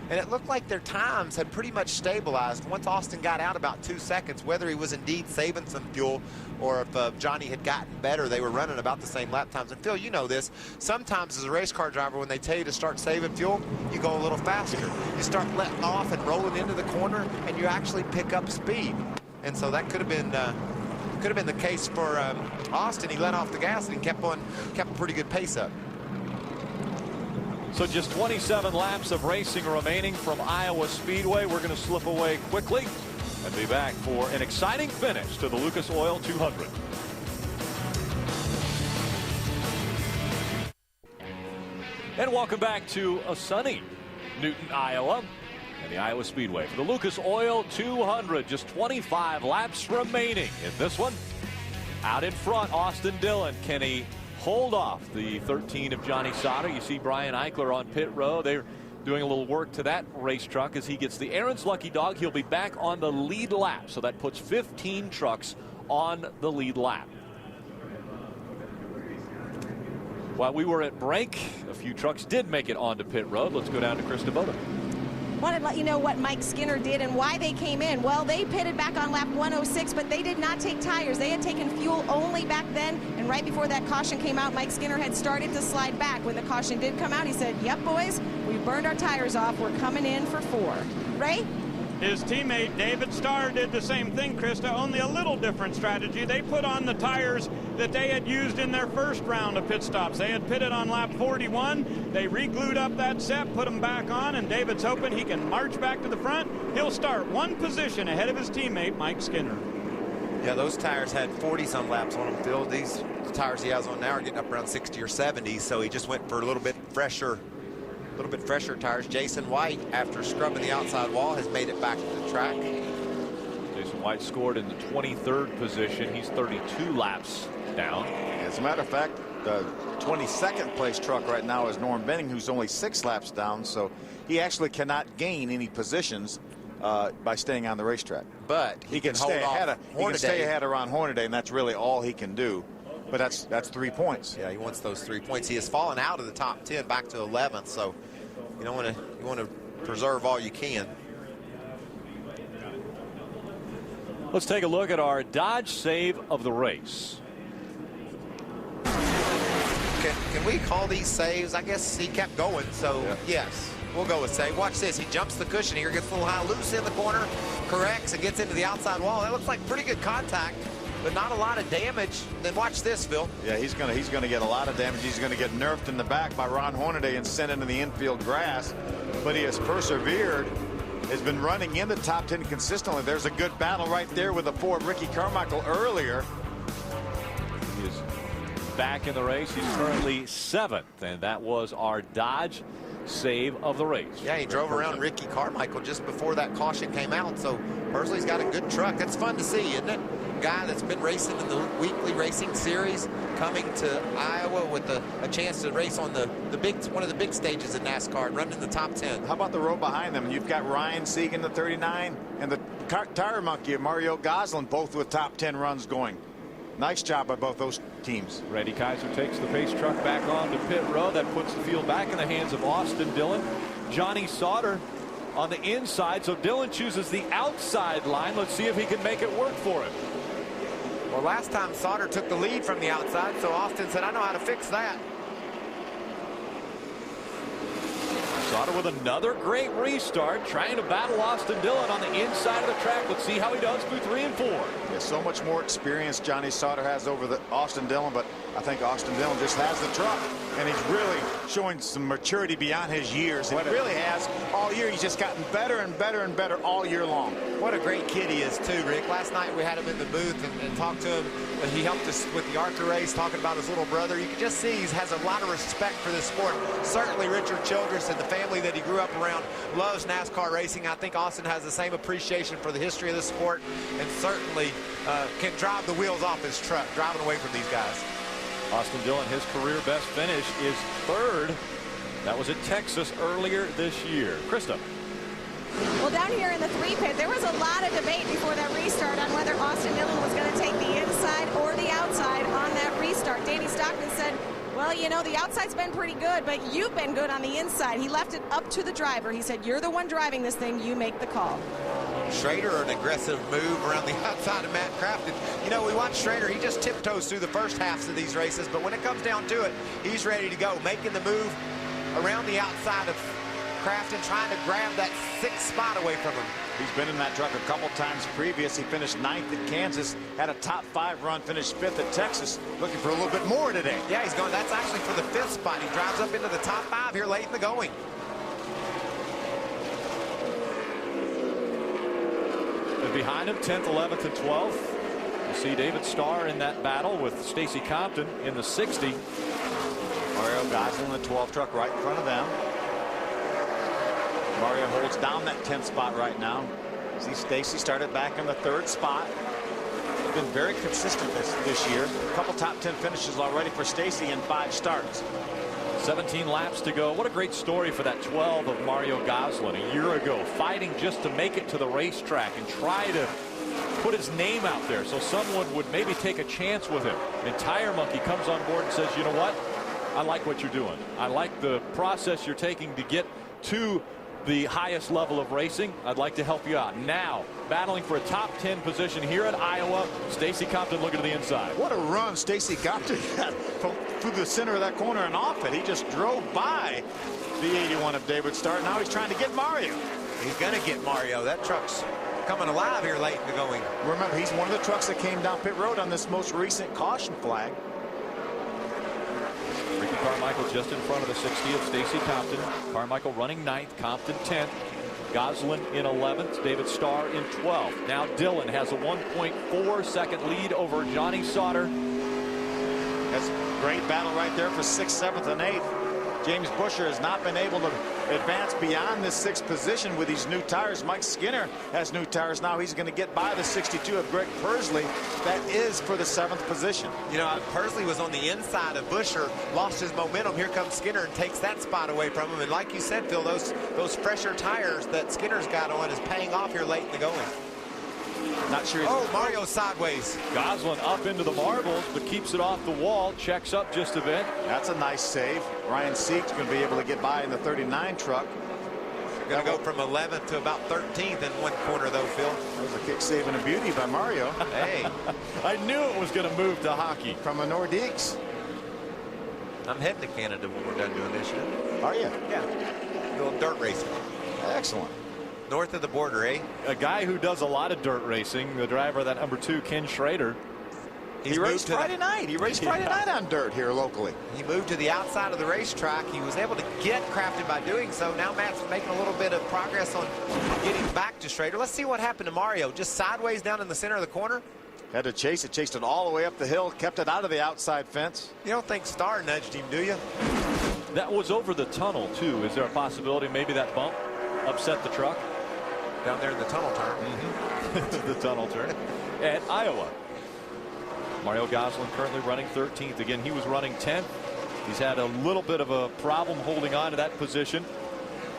and it looked like their times had pretty much stabilized once Austin got out about 2 seconds. Whether he was indeed saving some fuel or if Johnny had gotten better, they were running about the same lap times. And Phil, you know this. Sometimes as a race car driver, when they tell you to start saving fuel, you go a little faster. You start letting off and rolling into the corner, and you actually pick up speed. And so that could have been the case for Austin. He let off the gas and he kept a pretty good pace up. So just 27 laps of racing remaining from Iowa Speedway. We're going to slip away quickly and be back for an exciting finish to the Lucas Oil 200. And welcome back to a sunny Newton, Iowa, and the Iowa Speedway for the Lucas Oil 200. Just 25 laps remaining in this one. Out in front, Austin Dillon. Can he hold off the 13 of Johnny Sauter? You see Brian Eichler on pit row. They're doing a little work to that race truck as he gets the Aaron's Lucky Dog. He'll be back on the lead lap, so that puts 15 trucks on the lead lap. While we were at break, a few trucks did make it onto pit road. Let's go down to Chris DeBoda. Wanted to let you know what Mike Skinner did and why they came in. Well, they pitted back on lap 106, but they did not take tires. They had taken fuel only back then, and right before that caution came out, Mike Skinner had started to slide back. When the caution did come out, he said, yep, boys, we burned our tires off. We're coming in for 4. Ray? His teammate David Starr did the same thing, Krista, only a little different strategy. They put on the tires that they had used in their first round of pit stops. They had pitted on lap 41. They re-glued up that set, put them back on, and David's hoping he can march back to the front. He'll start 1 position ahead of his teammate, Mike Skinner. Yeah, those tires had 40-some laps on them, Phil. These tires he has on now are getting up around 60 or 70, so he just went for a little bit fresher tires. Jason White, after scrubbing the outside wall, has made it back to the track. Jason White scored in the 23rd position. He's 32 laps down. As a matter of fact, the 22nd place truck right now is Norm Benning, who's only 6 laps down, so he actually cannot gain any positions by staying on the racetrack. But he can stay ahead of Ron Hornaday, and that's really all he can do. But that's 3 points. Yeah, he wants those 3 points. He has fallen out of the top 10 back to 11th, so you want to preserve all you can. Let's take a look at our Dodge save of the race. Can we call these saves? I guess he kept going, so yeah. Yes, we'll go with save. Watch this. He jumps the cushion here, gets a little high loose in the corner, corrects, and gets into the outside wall. That looks like pretty good contact, but not a lot of damage. Then watch this, Phil. Yeah, he's gonna get a lot of damage. He's gonna get nerfed in the back by Ron Hornaday and sent into the infield grass. But he has persevered, has been running in the top 10 consistently. There's a good battle right there with the Ford Ricky Carmichael earlier. He is back in the race. He's currently 7th, and that was our Dodge save of the race. Yeah, he drove around Ricky Carmichael just before that caution came out, so Persley's got a good truck. That's fun to see, isn't it? Guy that's been racing in the weekly racing series, coming to Iowa with a chance to race on one of the big stages in NASCAR and run in the top 10. How about the row behind them? You've got Ryan Segan, the 39, and the tire monkey of Mario Goslin, both with top 10 runs going. Nice job by both those teams. Randy Kaiser takes the pace truck back on to pit road. That puts the field back in the hands of Austin Dillon. Johnny Sauter on the inside, so Dillon chooses the outside line. Let's see if he can make it work for him. Well, last time Sauter took the lead from the outside, so Austin said, I know how to fix that. Sauter with another great restart, trying to battle Austin Dillon on the inside of the track. Let's see how he does through 3 and 4. Yeah, so much more experience Johnny Sauter has over the Austin Dillon, but I think Austin Dillon just has the truck, and he's really showing some maturity beyond his years. And he really has all year. He's just gotten better and better and better all year long. What a great kid he is, too, Rick. Last night we had him in the booth and talked to him. He helped us with the ARCA race, talking about his little brother. You can just see he has a lot of respect for this sport. Certainly Richard Childress and the family that he grew up around loves NASCAR racing. I think Austin has the same appreciation for the history of the sport, and certainly can drive the wheels off his truck, driving away from these guys. Austin Dillon, his career best finish is 3rd. That was at Texas earlier this year. Krista. Well, down here in the 3 pit, there was a lot of debate before that restart on whether Austin Dillon was going to take the inside or the outside on that restart. Danny Stockton said, well, you know, the outside's been pretty good, but you've been good on the inside. He left it up to the driver. He said, you're the one driving this thing. You make the call. Schrader, an aggressive move around the outside of Matt Crafton. You know, we watch Schrader. He just tiptoes through the first halves of these races, but when it comes down to it, he's ready to go, making the move around the outside of Crafton, trying to grab that 6th spot away from him. He's been in that truck a couple times previous. He finished 9th at Kansas, had a top 5 run, finished 5th at Texas, looking for a little bit more today. Yeah, he's going. That's actually for the 5th spot. He drives up into the top 5 here late in the going. And behind him, 10th, 11th, and 12th. You see David Starr in that battle with Stacy Compton in the 60. Mario Goslin in the 12 truck right in front of them. Mario holds down that 10th spot right now. See, Stacy started back in the 3rd spot. Been very consistent this year. A couple top 10 finishes already for Stacy in 5 starts. 17 laps to go. What a great story for that 12 of Mario Goslin a year ago, fighting just to make it to the racetrack and try to put his name out there so someone would maybe take a chance with him. And Tire Monkey comes on board and says, you know what? I like what you're doing. I like the process you're taking to get to the highest level of racing. I'd like to help you out. Now, battling for a top 10 position here at Iowa, Stacy Compton looking to the inside. What a run Stacy Compton had through the center of that corner and off it. He just drove by the 81 of David Starr. Now he's trying to get Mario. He's going to get Mario. That truck's coming alive here late in the going. Remember, he's one of the trucks that came down pit road on this most recent caution flag. Ricky Carmichael just in front of the 60 of Stacy Compton. Carmichael running 9th, Compton 10th. Goslin in 11th, David Starr in 12th. Now Dillon has a 1.4 second lead over Johnny Sauter. That's a great battle right there for 6th, 7th, and 8th. James Busher has not been able to advance beyond this 6th position with these new tires. Mike Skinner has new tires now. He's going to get by the 62 of Greg Pursley. That is for the 7th position. You know, Pursley was on the inside of Busher, lost his momentum. Here comes Skinner and takes that spot away from him. And like you said, Phil, those fresher tires that Skinner's got on is paying off here late in the going. Not sure. Oh, Mario sideways. Goslin up into the marbles, but keeps it off the wall. Checks up just a bit. That's a nice save. Ryan Seek's going to be able to get by in the 39 truck. Going to go from 11th to about 13th in one corner, though, Phil. That was a kick save and a beauty by Mario. Hey. I knew it was going to move to hockey. From a Nordiques. I'm heading to Canada when we're done doing this. You know? Are you? Yeah. A little dirt racing. Excellent. North of the border, eh? A guy who does a lot of dirt racing, the driver of that number 2, Ken Schrader. He raced Friday night. He raced Friday night on dirt here locally. He moved to the outside of the racetrack. He was able to get Crafton by doing so. Now Matt's making a little bit of progress on getting back to Schrader. Let's see what happened to Mario. Just sideways down in the center of the corner. Had to chase it. Chased it all the way up the hill. Kept it out of the outside fence. You don't think Starr nudged him, do you? That was over the tunnel, too. Is there a possibility maybe that bump upset the truck? Down there in the tunnel turn. The tunnel turn at Iowa. Mario Goslin currently running 13th. Again, he was running 10th. He's had a little bit of a problem holding on to that position.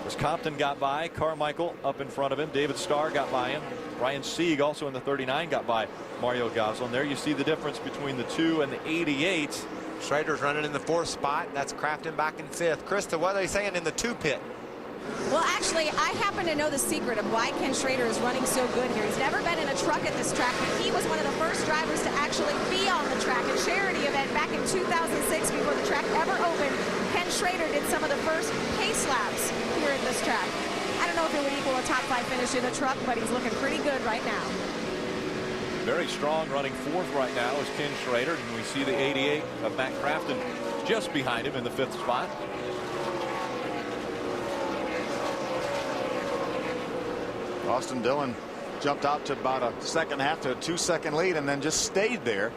As Compton got by, Carmichael up in front of him. David Starr got by him. Ryan Sieg also in the 39 got by Mario Goslin. There you see the difference between the 2 and the 88. Schrader's running in the 4th spot. That's Crafton back in 5th. Krista, what are they saying in the 2 pit? Well, actually, I happen to know the secret of why Ken Schrader is running so good here. He's never been in a truck at this track, but he was one of the first drivers to actually be on the track. A charity event back in 2006 before the track ever opened. Ken Schrader did some of the first pace laps here at this track. I don't know if it would equal a top 5 finish in the truck, but he's looking pretty good right now. Very strong, running 4th right now is Ken Schrader, and we see the 88 of Matt Crafton just behind him in the 5th spot. Austin Dillon jumped out to about a second half to a 2-second lead and then just stayed there.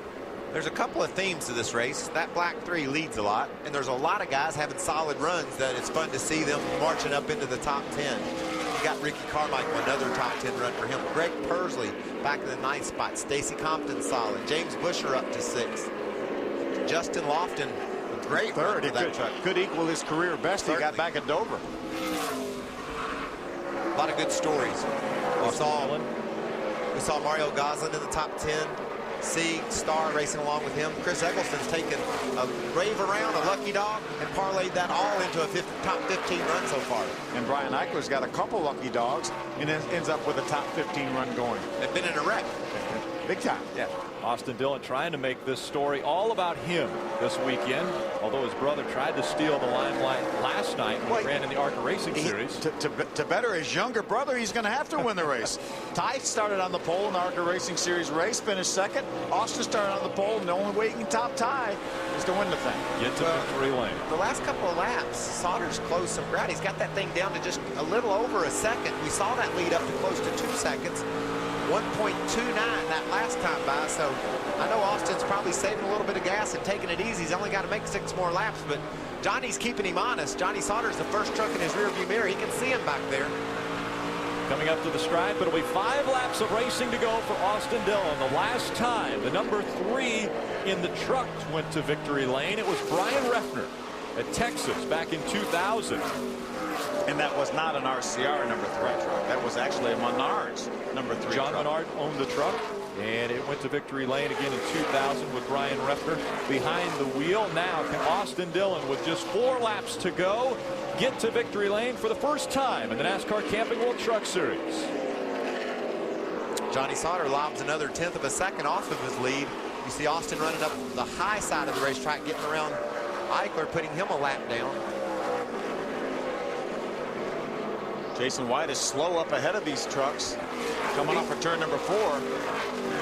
There's a couple of themes to this race. That black 3 leads a lot, and there's a lot of guys having solid runs that it's fun to see them marching up into the top 10. You got Ricky Carmichael, another top 10 run for him. Greg Pursley back in the 9th spot. Stacy Compton solid. James Busher up to 6th. Justin Lofton, a great run for that truck. Could equal his career best. He got back at Dover. A lot of good stories. We saw Mario Goslin in the top 10. Sieg, Starr racing along with him. Chris Eggleston's taken a rave around, a lucky dog, and parlayed that all into a top 15 run so far. And Brian Eichler's got a couple lucky dogs and ends up with a top 15 run going. They've been in a wreck. Big time. Yeah. Austin Dillon trying to make this story all about him this weekend, although his brother tried to steal the limelight last night when he ran in the ARCA Racing Series. To better his younger brother, he's going to have to win the race. Ty started on the pole in the ARCA Racing Series race, finished 2nd. Austin started on the pole, and the only way he can top Ty is to win the thing. Get to victory lane. The last couple of laps, Sauter's closed some ground. He's got that thing down to just a little over a second. We saw that lead up to close to 2 seconds. 1.29 that last time by, so I know Austin's probably saving a little bit of gas and taking it easy. He's only got to make 6 more laps, but Johnny's keeping him honest. Johnny Sauter's the first truck in his rearview mirror. He can see him back there. Coming up to the stripe, it'll be 5 laps of racing to go for Austin Dillon. The last time the number 3 in the truck went to victory lane, it was Brian Reffner. at Texas back in 2000. And that was not an RCR number 3 truck. That was actually a Menards number 3 John truck. Menard owned the truck, and it went to victory lane again in 2000 with Brian Refner behind the wheel. Now can Austin Dillon, with just 4 laps to go, get to victory lane for the first time in the NASCAR Camping World Truck Series. Johnny Sauter lobs another 1/10 of a second off of his lead. You see Austin running up the high side of the racetrack, getting around Eichler, putting him a lap down. Jason White is slow up ahead of these trucks. Coming off of turn number 4.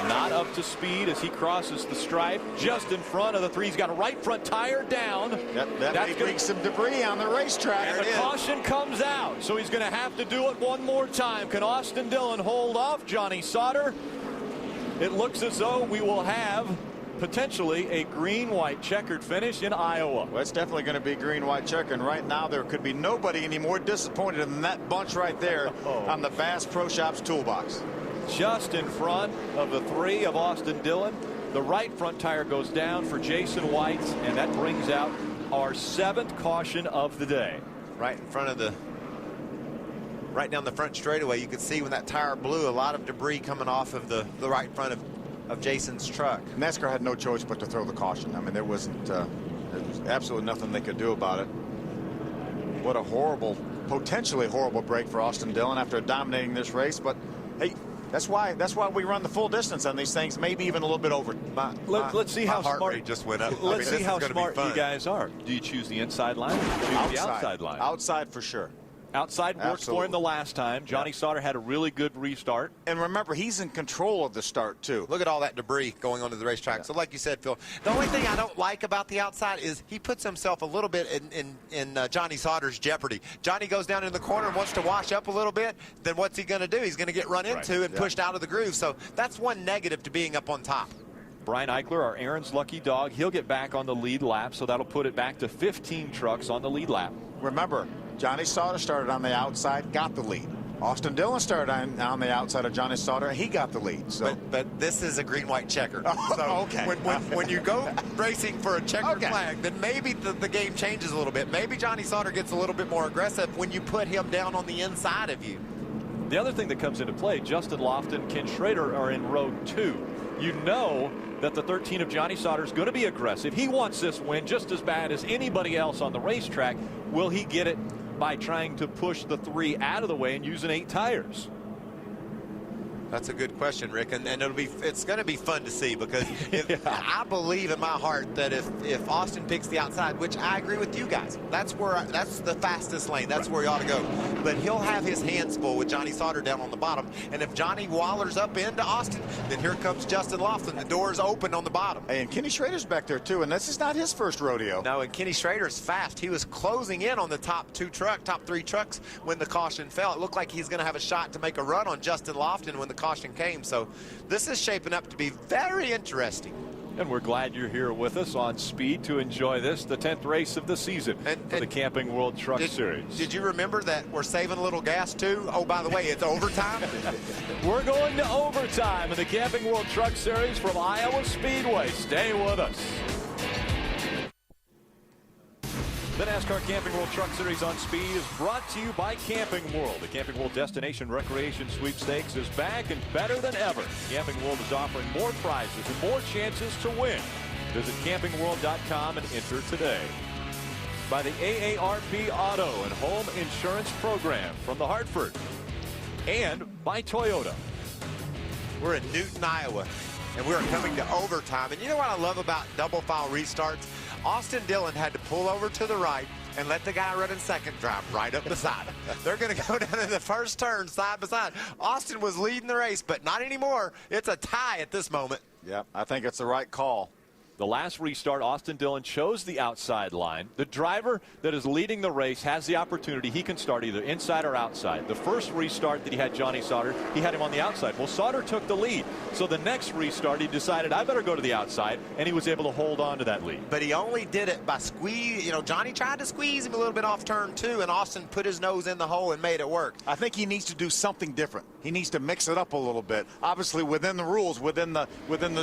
Not up to speed as he crosses the stripe just in front of the 3. He's got a right front tire down. That may bring some debris on the racetrack. And the caution comes out, so he's going to have to do it one more time. Can Austin Dillon hold off Johnny Sauter? It looks as though we will have potentially a green-white checkered finish in Iowa. Well, it's definitely going to be green-white checker, and right now there could be nobody any more disappointed than that bunch right there on the Bass Pro Shops toolbox. Just in front of the 3 of Austin Dillon. The right front tire goes down for Jason White, and that brings out our 7th caution of the day. Right in front of the, right down the front straightaway, you could see when that tire blew, a lot of debris coming off of the right front of Jason's truck. NASCAR had no choice but to throw the caution. I mean, there was absolutely nothing they could do about it. What a horrible, potentially horrible break for Austin Dillon after dominating this race. But hey, that's why we run the full distance on these things, maybe even a little bit over. Let's see how heart smart rate just went up. Let's see how smart you guys are. Do you choose the inside line or do you choose the outside line? Outside for sure. Outside worked for him the last time. Johnny Sauter had a really good restart. And remember, he's in control of the start, too. Look at all that debris going onto the racetrack. So like you said, Phil, the only thing I don't like about the outside is he puts himself a little bit in Johnny Sauter's jeopardy. Johnny goes down in the corner and wants to wash up a little bit. Then what's he going to do? He's going to get run into and pushed out of the groove. So that's one negative to being up on top. Brian Eichler, our Aaron's lucky dog, he'll get back on the lead lap, so that'll put it back to 15 trucks on the lead lap. Remember, Johnny Sauter started on the outside, got the lead. Austin Dillon started on the outside of Johnny Sauter, and he got the lead. So, but this is a green-white checker. So okay. When you go racing for a checkered flag, then maybe the game changes a little bit. Maybe Johnny Sauter gets a little bit more aggressive when you put him down on the inside of you. The other thing that comes into play, Justin Lofton, Ken Schrader are in row 2. You know that the 13 of Johnny Sauter is going to be aggressive. He wants this win just as bad as anybody else on the racetrack. Will he get it by trying to push the 3 out of the way and using 8 tires? That's a good question, Rick, and it's going to be fun to see, because I believe in my heart that if Austin picks the outside, which I agree with you guys, that's the fastest lane, that's where he ought to go. But he'll have his hands full with Johnny Sauter down on the bottom, and if Johnny wallers up into Austin, then here comes Justin Lofton. The door's open on the bottom. Hey, and Kenny Schrader's back there too, and this is not his first rodeo. No, and Kenny Schrader's fast. He was closing in on the top 3 trucks when the caution fell. It looked like he's going to have a shot to make a run on Justin Lofton when the caution came. So this is shaping up to be very interesting. And we're glad you're here with us on Speed to enjoy this, the 10th race of the season for the Camping World Truck Series. Did you remember that we're saving a little gas too? Oh, by the way, it's overtime. We're going to overtime in the Camping World Truck Series from Iowa Speedway. Stay with us. The NASCAR Camping World Truck Series on Speed is brought to you by Camping World. The Camping World Destination Recreation Sweepstakes is back and better than ever. Camping World is offering more prizes and more chances to win. Visit campingworld.com and enter today. By the AARP Auto and Home Insurance Program from the Hartford. And by Toyota. We're in Newton, Iowa, and we're coming to overtime. And you know what I love about double file restarts? Austin Dillon had to pull over to the right and let the guy running second drive right up beside him. They're going to go down to the first turn side by side. Austin was leading the race, but not anymore. It's a tie at this moment. Yeah, I think it's the right call. The last restart, Austin Dillon chose the outside line. The driver that is leading the race has the opportunity. He can start either inside or outside. The first restart that he had Johnny Sauter, he had him on the outside. Well, Sauter took the lead. So the next restart, he decided, I better go to the outside, and he was able to hold on to that lead. But he only did it by squeeze. You know, Johnny tried to squeeze him a little bit off turn 2, and Austin put his nose in the hole and made it work. I think he needs to do something different. He needs to mix it up a little bit. Obviously, within the rules, within the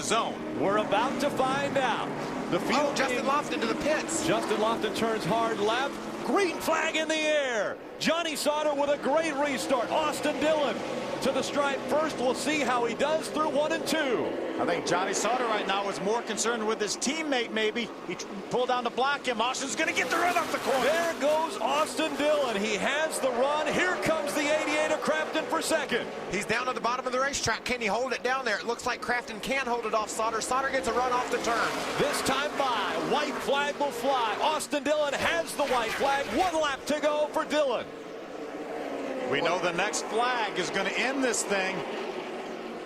zone. We're about to find out. out. The field Justin Lofton to the pits. Justin Lofton turns hard left. Green flag in the air. Johnny Sauter with a great restart. Austin Dillon to the stripe first. We'll see how he does through 1 and 2. I think Johnny Sauter right now is more concerned with his teammate maybe. He pulled down to block him. Austin's going to get the run up the corner. There goes Austin Dillon. He has the run. Here comes the 88 of Crafton for second. He's down at the bottom of the racetrack. Can he hold it down there? It looks like Crafton can hold it off Sauter. Sauter gets a run off the turn. This time by. White flag will fly. Austin Dillon has the white flag. 1 lap to go for Dillon. We know the next flag is going to end this thing.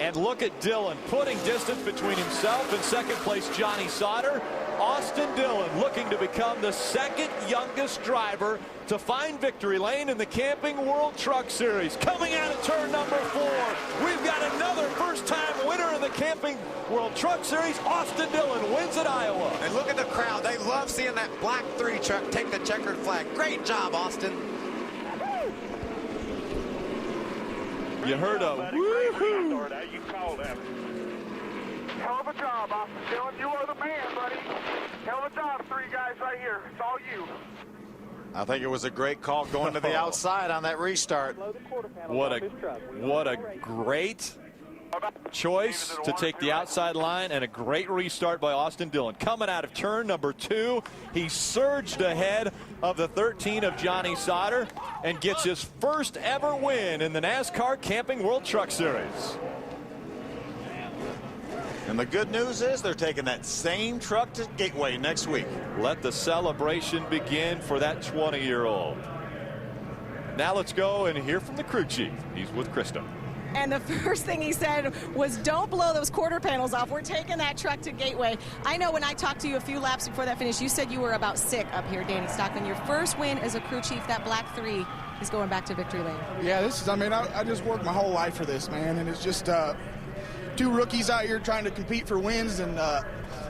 And look at Dillon putting distance between himself and second place Johnny Sauter. Austin Dillon looking to become the second youngest driver to find victory lane in the Camping World Truck Series. Coming out of turn number 4, we've got another first-time winner in the Camping World Truck Series. Austin Dillon wins at Iowa. And look at the crowd. They love seeing that black 3 truck take the checkered flag. Great job, Austin. You heard a woo-hoo. You called him. Hell of a job, Austin Dillon. You are the man, buddy. Hell of a job, 3 guys right here. It's all you. I think it was a great call going to the outside on that restart. What a great choice to take the outside line, and a great restart by Austin Dillon. Coming out of turn number 2, he surged ahead of the 13 of Johnny Sauter and gets his first ever win in the NASCAR Camping World Truck Series. And the good news is they're taking that same truck to Gateway next week. Let the celebration begin for that 20-year-old. Now let's go and hear from the crew chief. He's with Krista. And the first thing he said was, don't blow those quarter panels off. We're taking that truck to Gateway. I know when I talked to you a few laps before that finish, you said you were about sick up here, Danny Stockman. Your first win as a crew chief, that black 3 is going back to victory lane. Yeah, this is, I mean, I just worked my whole life for this, man. And it's just 2 rookies out here trying to compete for wins, and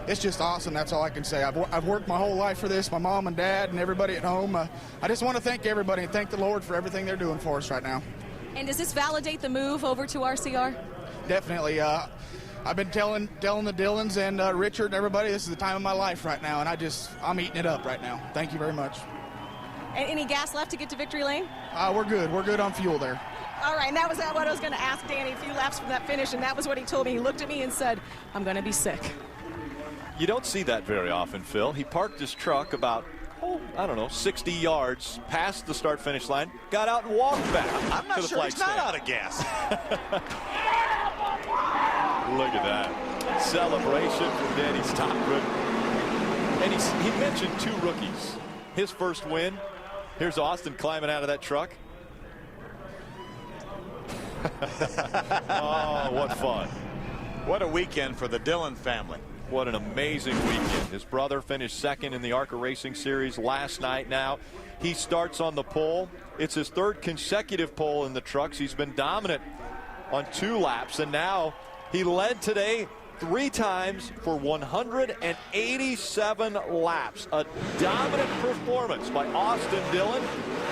it's just awesome. That's all I can say. I've worked my whole life for this, my mom and dad and everybody at home. I just want to thank everybody and thank the Lord for everything they're doing for us right now. And does this validate the move over to RCR? Definitely. I've been telling the Dillons and Richard and everybody, this is the time of my life right now, and I'm eating it up right now. Thank you very much. And any gas left to get to victory lane? We're good. We're good on fuel there. All right, and that was what I was going to ask Danny a few laps from that finish, and that was what he told me. He looked at me and said, I'm going to be sick. You don't see that very often, Phil. He parked his truck about, I don't know, 60 yards past the start-finish line, got out and walked back. I'm not to the sure flag he's not stand. out of gas. Look at that. Celebration from Danny Stockman. And he mentioned 2 rookies. His first win. Here's Austin climbing out of that truck. Oh, what fun. What a weekend for the Dillon family. What an amazing weekend. His brother finished second in the ARCA Racing Series last night. Now he starts on the pole. It's his 3rd consecutive pole in the trucks. He's been dominant on 2 laps, and now he led today 3 times for 187 laps. A dominant performance by Austin Dillon,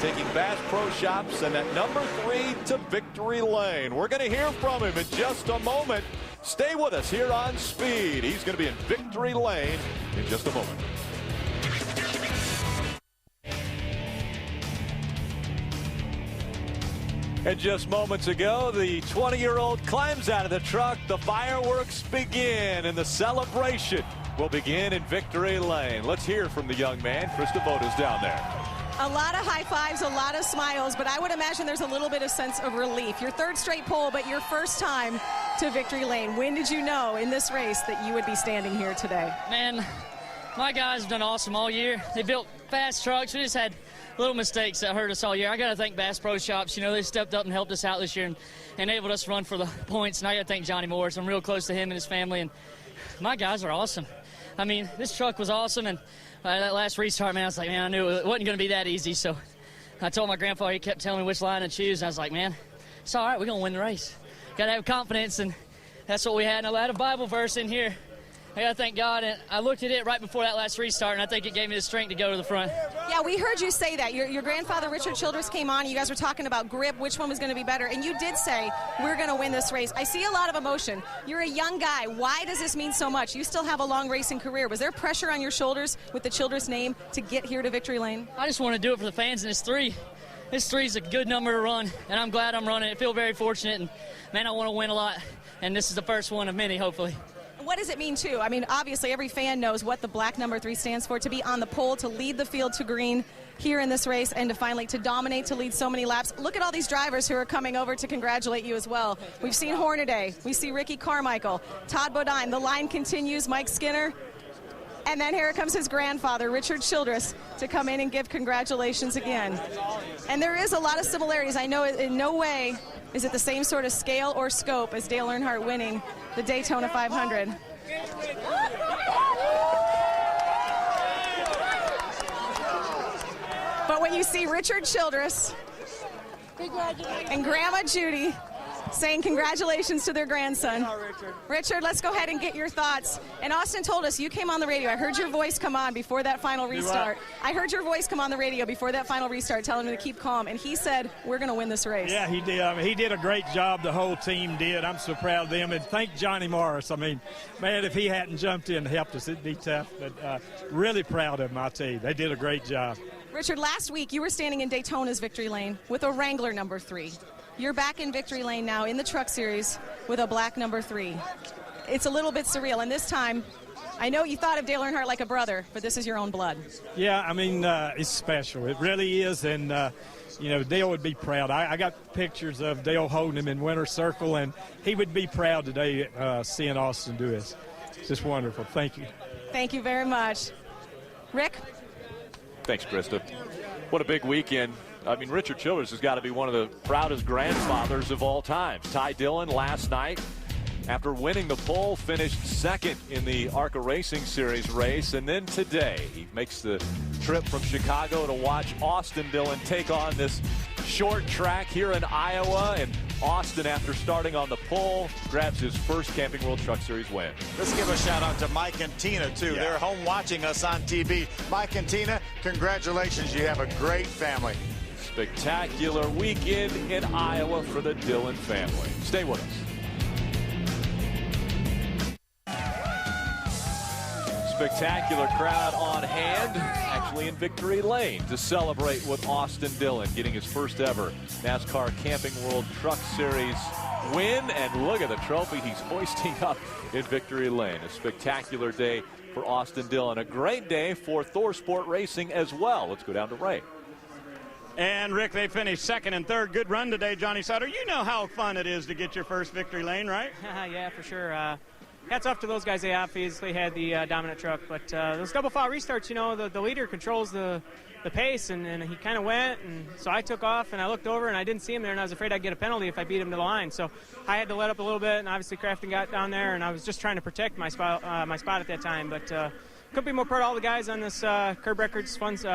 taking Bass Pro Shops and at number 3 to victory lane. We're going to hear from him in just a moment. Stay with us here on Speed. He's going to be in victory lane in just a moment. And just moments ago, the 20-year-old climbs out of the truck. The fireworks begin, and the celebration will begin in victory lane. Let's hear from the young man. Krista Boda's down there. A lot of high fives, a lot of smiles, but I would imagine there's a little bit of sense of relief. Your 3rd straight pole, but your first time to victory lane. When did you know in this race that you would be standing here today? Man, my guys have done awesome all year. They built fast trucks. We just had little mistakes that hurt us all year. I got to thank Bass Pro Shops. You know, they stepped up and helped us out this year and enabled us to run for the points. And I got to thank Johnny Morris. I'm real close to him and his family, and my guys are awesome. I mean, this truck was awesome, and that last restart, man, I was like, man, I knew it wasn't going to be that easy. So I told my grandfather, he kept telling me which line to choose, and I was like, man, it's all right, we're going to win the race. Got to have confidence, and that's what we had. And I had a Bible verse in here I got to thank God, and I looked at it right before that last restart, and I think it gave me the strength to go to the front. Yeah, we heard you say that. Your grandfather, Richard Childress, came on. You guys were talking about grip, which one was going to be better, and you did say, we're going to win this race. I see a lot of emotion. You're a young guy. Why does this mean so much? You still have a long racing career. Was there pressure on your shoulders with the Childress name to get here to victory lane? I just want to do it for the fans, and it's 3. This 3 is a good number to run, and I'm glad I'm running. I feel very fortunate, and, man, I want to win a lot, and this is the first one of many, hopefully. What does it mean, too? I mean, obviously, every fan knows what the black number 3 stands for, to be on the pole, to lead the field to green here in this race, and to finally to dominate, to lead so many laps. Look at all these drivers who are coming over to congratulate you as well. We've seen Hornaday. We see Ricky Carmichael, Todd Bodine. The line continues. Mike Skinner. And then here comes his grandfather, Richard Childress, to come in and give congratulations again. And there is a lot of similarities. I know in no way is it the same sort of scale or scope as Dale Earnhardt winning the Daytona 500. But when you see Richard Childress and Grandma Judy saying congratulations to their grandson. Richard, let's go ahead and get your thoughts. And Austin told us you came on the radio. I heard your voice come on before that final restart. I heard your voice come on the radio before that final restart telling him to keep calm. And he said, we're going to win this race. Yeah, he did. I mean, he did a great job. The whole team did. I'm so proud of them. And thank Johnny Morris. I mean, man, if he hadn't jumped in and helped us, it'd be tough. But really proud of them, I tell you. They did a great job. Richard, last week you were standing in Daytona's victory lane with a Wrangler number 3. You're back in victory lane now in the Truck Series with a black number 3. It's a little bit surreal, and this time, I know you thought of Dale Earnhardt like a brother, but this is your own blood. Yeah, I mean, it's special. It really is, and, you know, Dale would be proud. I got pictures of Dale holding him in winner's circle, and he would be proud today seeing Austin do this. It's just wonderful. Thank you. Thank you very much. Rick? Thanks, Krista. What a big weekend. I mean, Richard Childress has got to be one of the proudest grandfathers of all time. Ty Dillon last night, after winning the pole, finished second in the ARCA Racing Series race. And then today, he makes the trip from Chicago to watch Austin Dillon take on this short track here in Iowa. And Austin, after starting on the pole, grabs his first Camping World Truck Series win. Let's give a shout out to Mike and Tina, too. Yeah. They're home watching us on TV. Mike and Tina, congratulations. You have a great family. Spectacular weekend in Iowa for the Dillon family. Stay with us. Spectacular crowd on hand, actually in victory lane to celebrate with Austin Dillon getting his first ever NASCAR Camping World Truck Series win. And look at the trophy he's hoisting up in victory lane. A spectacular day for Austin Dillon. A great day for Thor Sport Racing as well. Let's go down to Ray. And, Rick, they finished second and third. Good run today, Johnny Sauter. You know how fun it is to get your first victory lane, right? Yeah, for sure. Hats off to those guys. They obviously had the dominant truck. But those double file restarts, you know, the leader controls the pace, and he kind of went. And so I took off, and I looked over, and I didn't see him there, and I was afraid I'd get a penalty if I beat him to the line. So I had to let up a little bit, and obviously Crafton got down there, and I was just trying to protect my spot at that time. But couldn't be more proud of all the guys on this Curb Records Funds.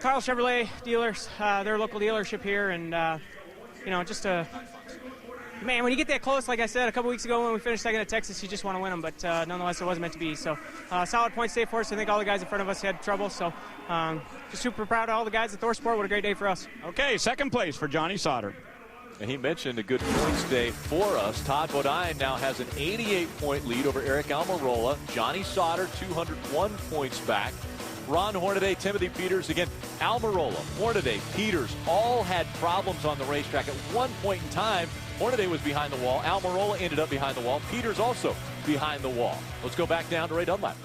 Kyle Chevrolet dealers, their local dealership here, and you know, just man, when you get that close, like I said a couple weeks ago when we finished second at Texas, you just want to win them, but nonetheless, it wasn't meant to be. So solid points day for us. I think all the guys in front of us had trouble, so just super proud of all the guys at Thor Sport. What a great day for us. Okay, second place for Johnny Sauter. And he mentioned a good points day for us. Todd Bodine now has an 88-point lead over Eric Almirola. Johnny Sauter, 201 points back. Ron Hornaday, Timothy Peters, again, Almirola, Hornaday, Peters, all had problems on the racetrack. At one point in time, Hornaday was behind the wall. Almirola ended up behind the wall. Peters also behind the wall. Let's go back down to Ray Dunlap.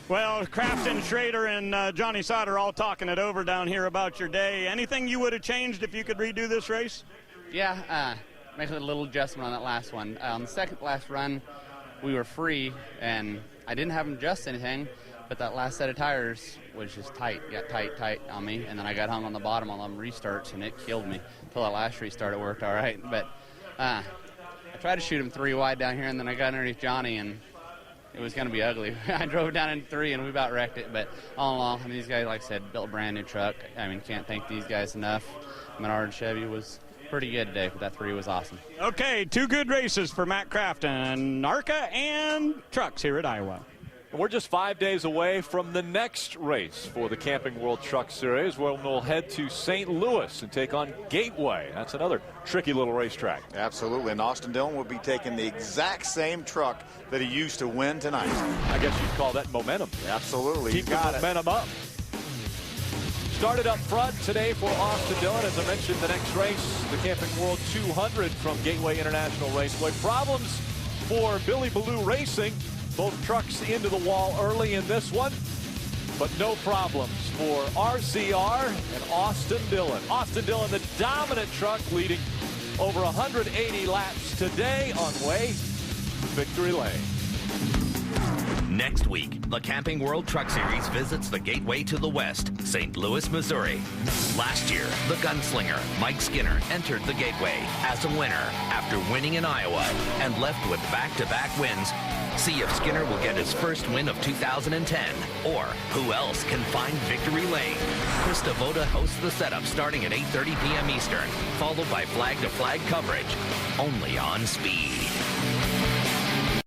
Well, Crafton, Schrader, and Johnny Sauter all talking it over down here about your day. Anything you would have changed if you could redo this race? Yeah, make a little adjustment on that last one. On the second last run, we were free, and I didn't have them adjust anything. But that last set of tires was just tight, got tight on me, and then I got hung on the bottom on them restarts, and it killed me. Until that last restart, it worked all right. But I tried to shoot him 3 wide down here, and then I got underneath Johnny, and it was going to be ugly. I drove down in 3, and we about wrecked it. But all in all, I mean, these guys, like I said, built a brand new truck. I mean, can't thank these guys enough. Menard Chevy was pretty good today, but that 3 was awesome. Okay, 2 good races for Matt Crafton, ARCA and trucks here at Iowa. We're just 5 days away from the next race for the Camping World Truck Series, where we'll head to St. Louis and take on Gateway. That's another tricky little racetrack. Absolutely, and Austin Dillon will be taking the exact same truck that he used to win tonight. I guess you'd call that momentum. Absolutely. Keep the momentum up. Started up front today for Austin Dillon. As I mentioned, the next race, the Camping World 200 from Gateway International Raceway. Problems for Billy Ballou Racing. Both trucks into the wall early in this one, but no problems for RCR and Austin Dillon. Austin Dillon, the dominant truck, leading over 180 laps today on way to victory lane. Next week, the Camping World Truck Series visits the Gateway to the West, St. Louis, Missouri. Last year, the gunslinger, Mike Skinner, entered the Gateway as a winner after winning in Iowa and left with back-to-back wins. See if Skinner will get his first win of 2010, or who else can find victory lane. Chris Devoda hosts the setup starting at 8:30 p.m. Eastern, followed by flag-to-flag coverage, only on Speed.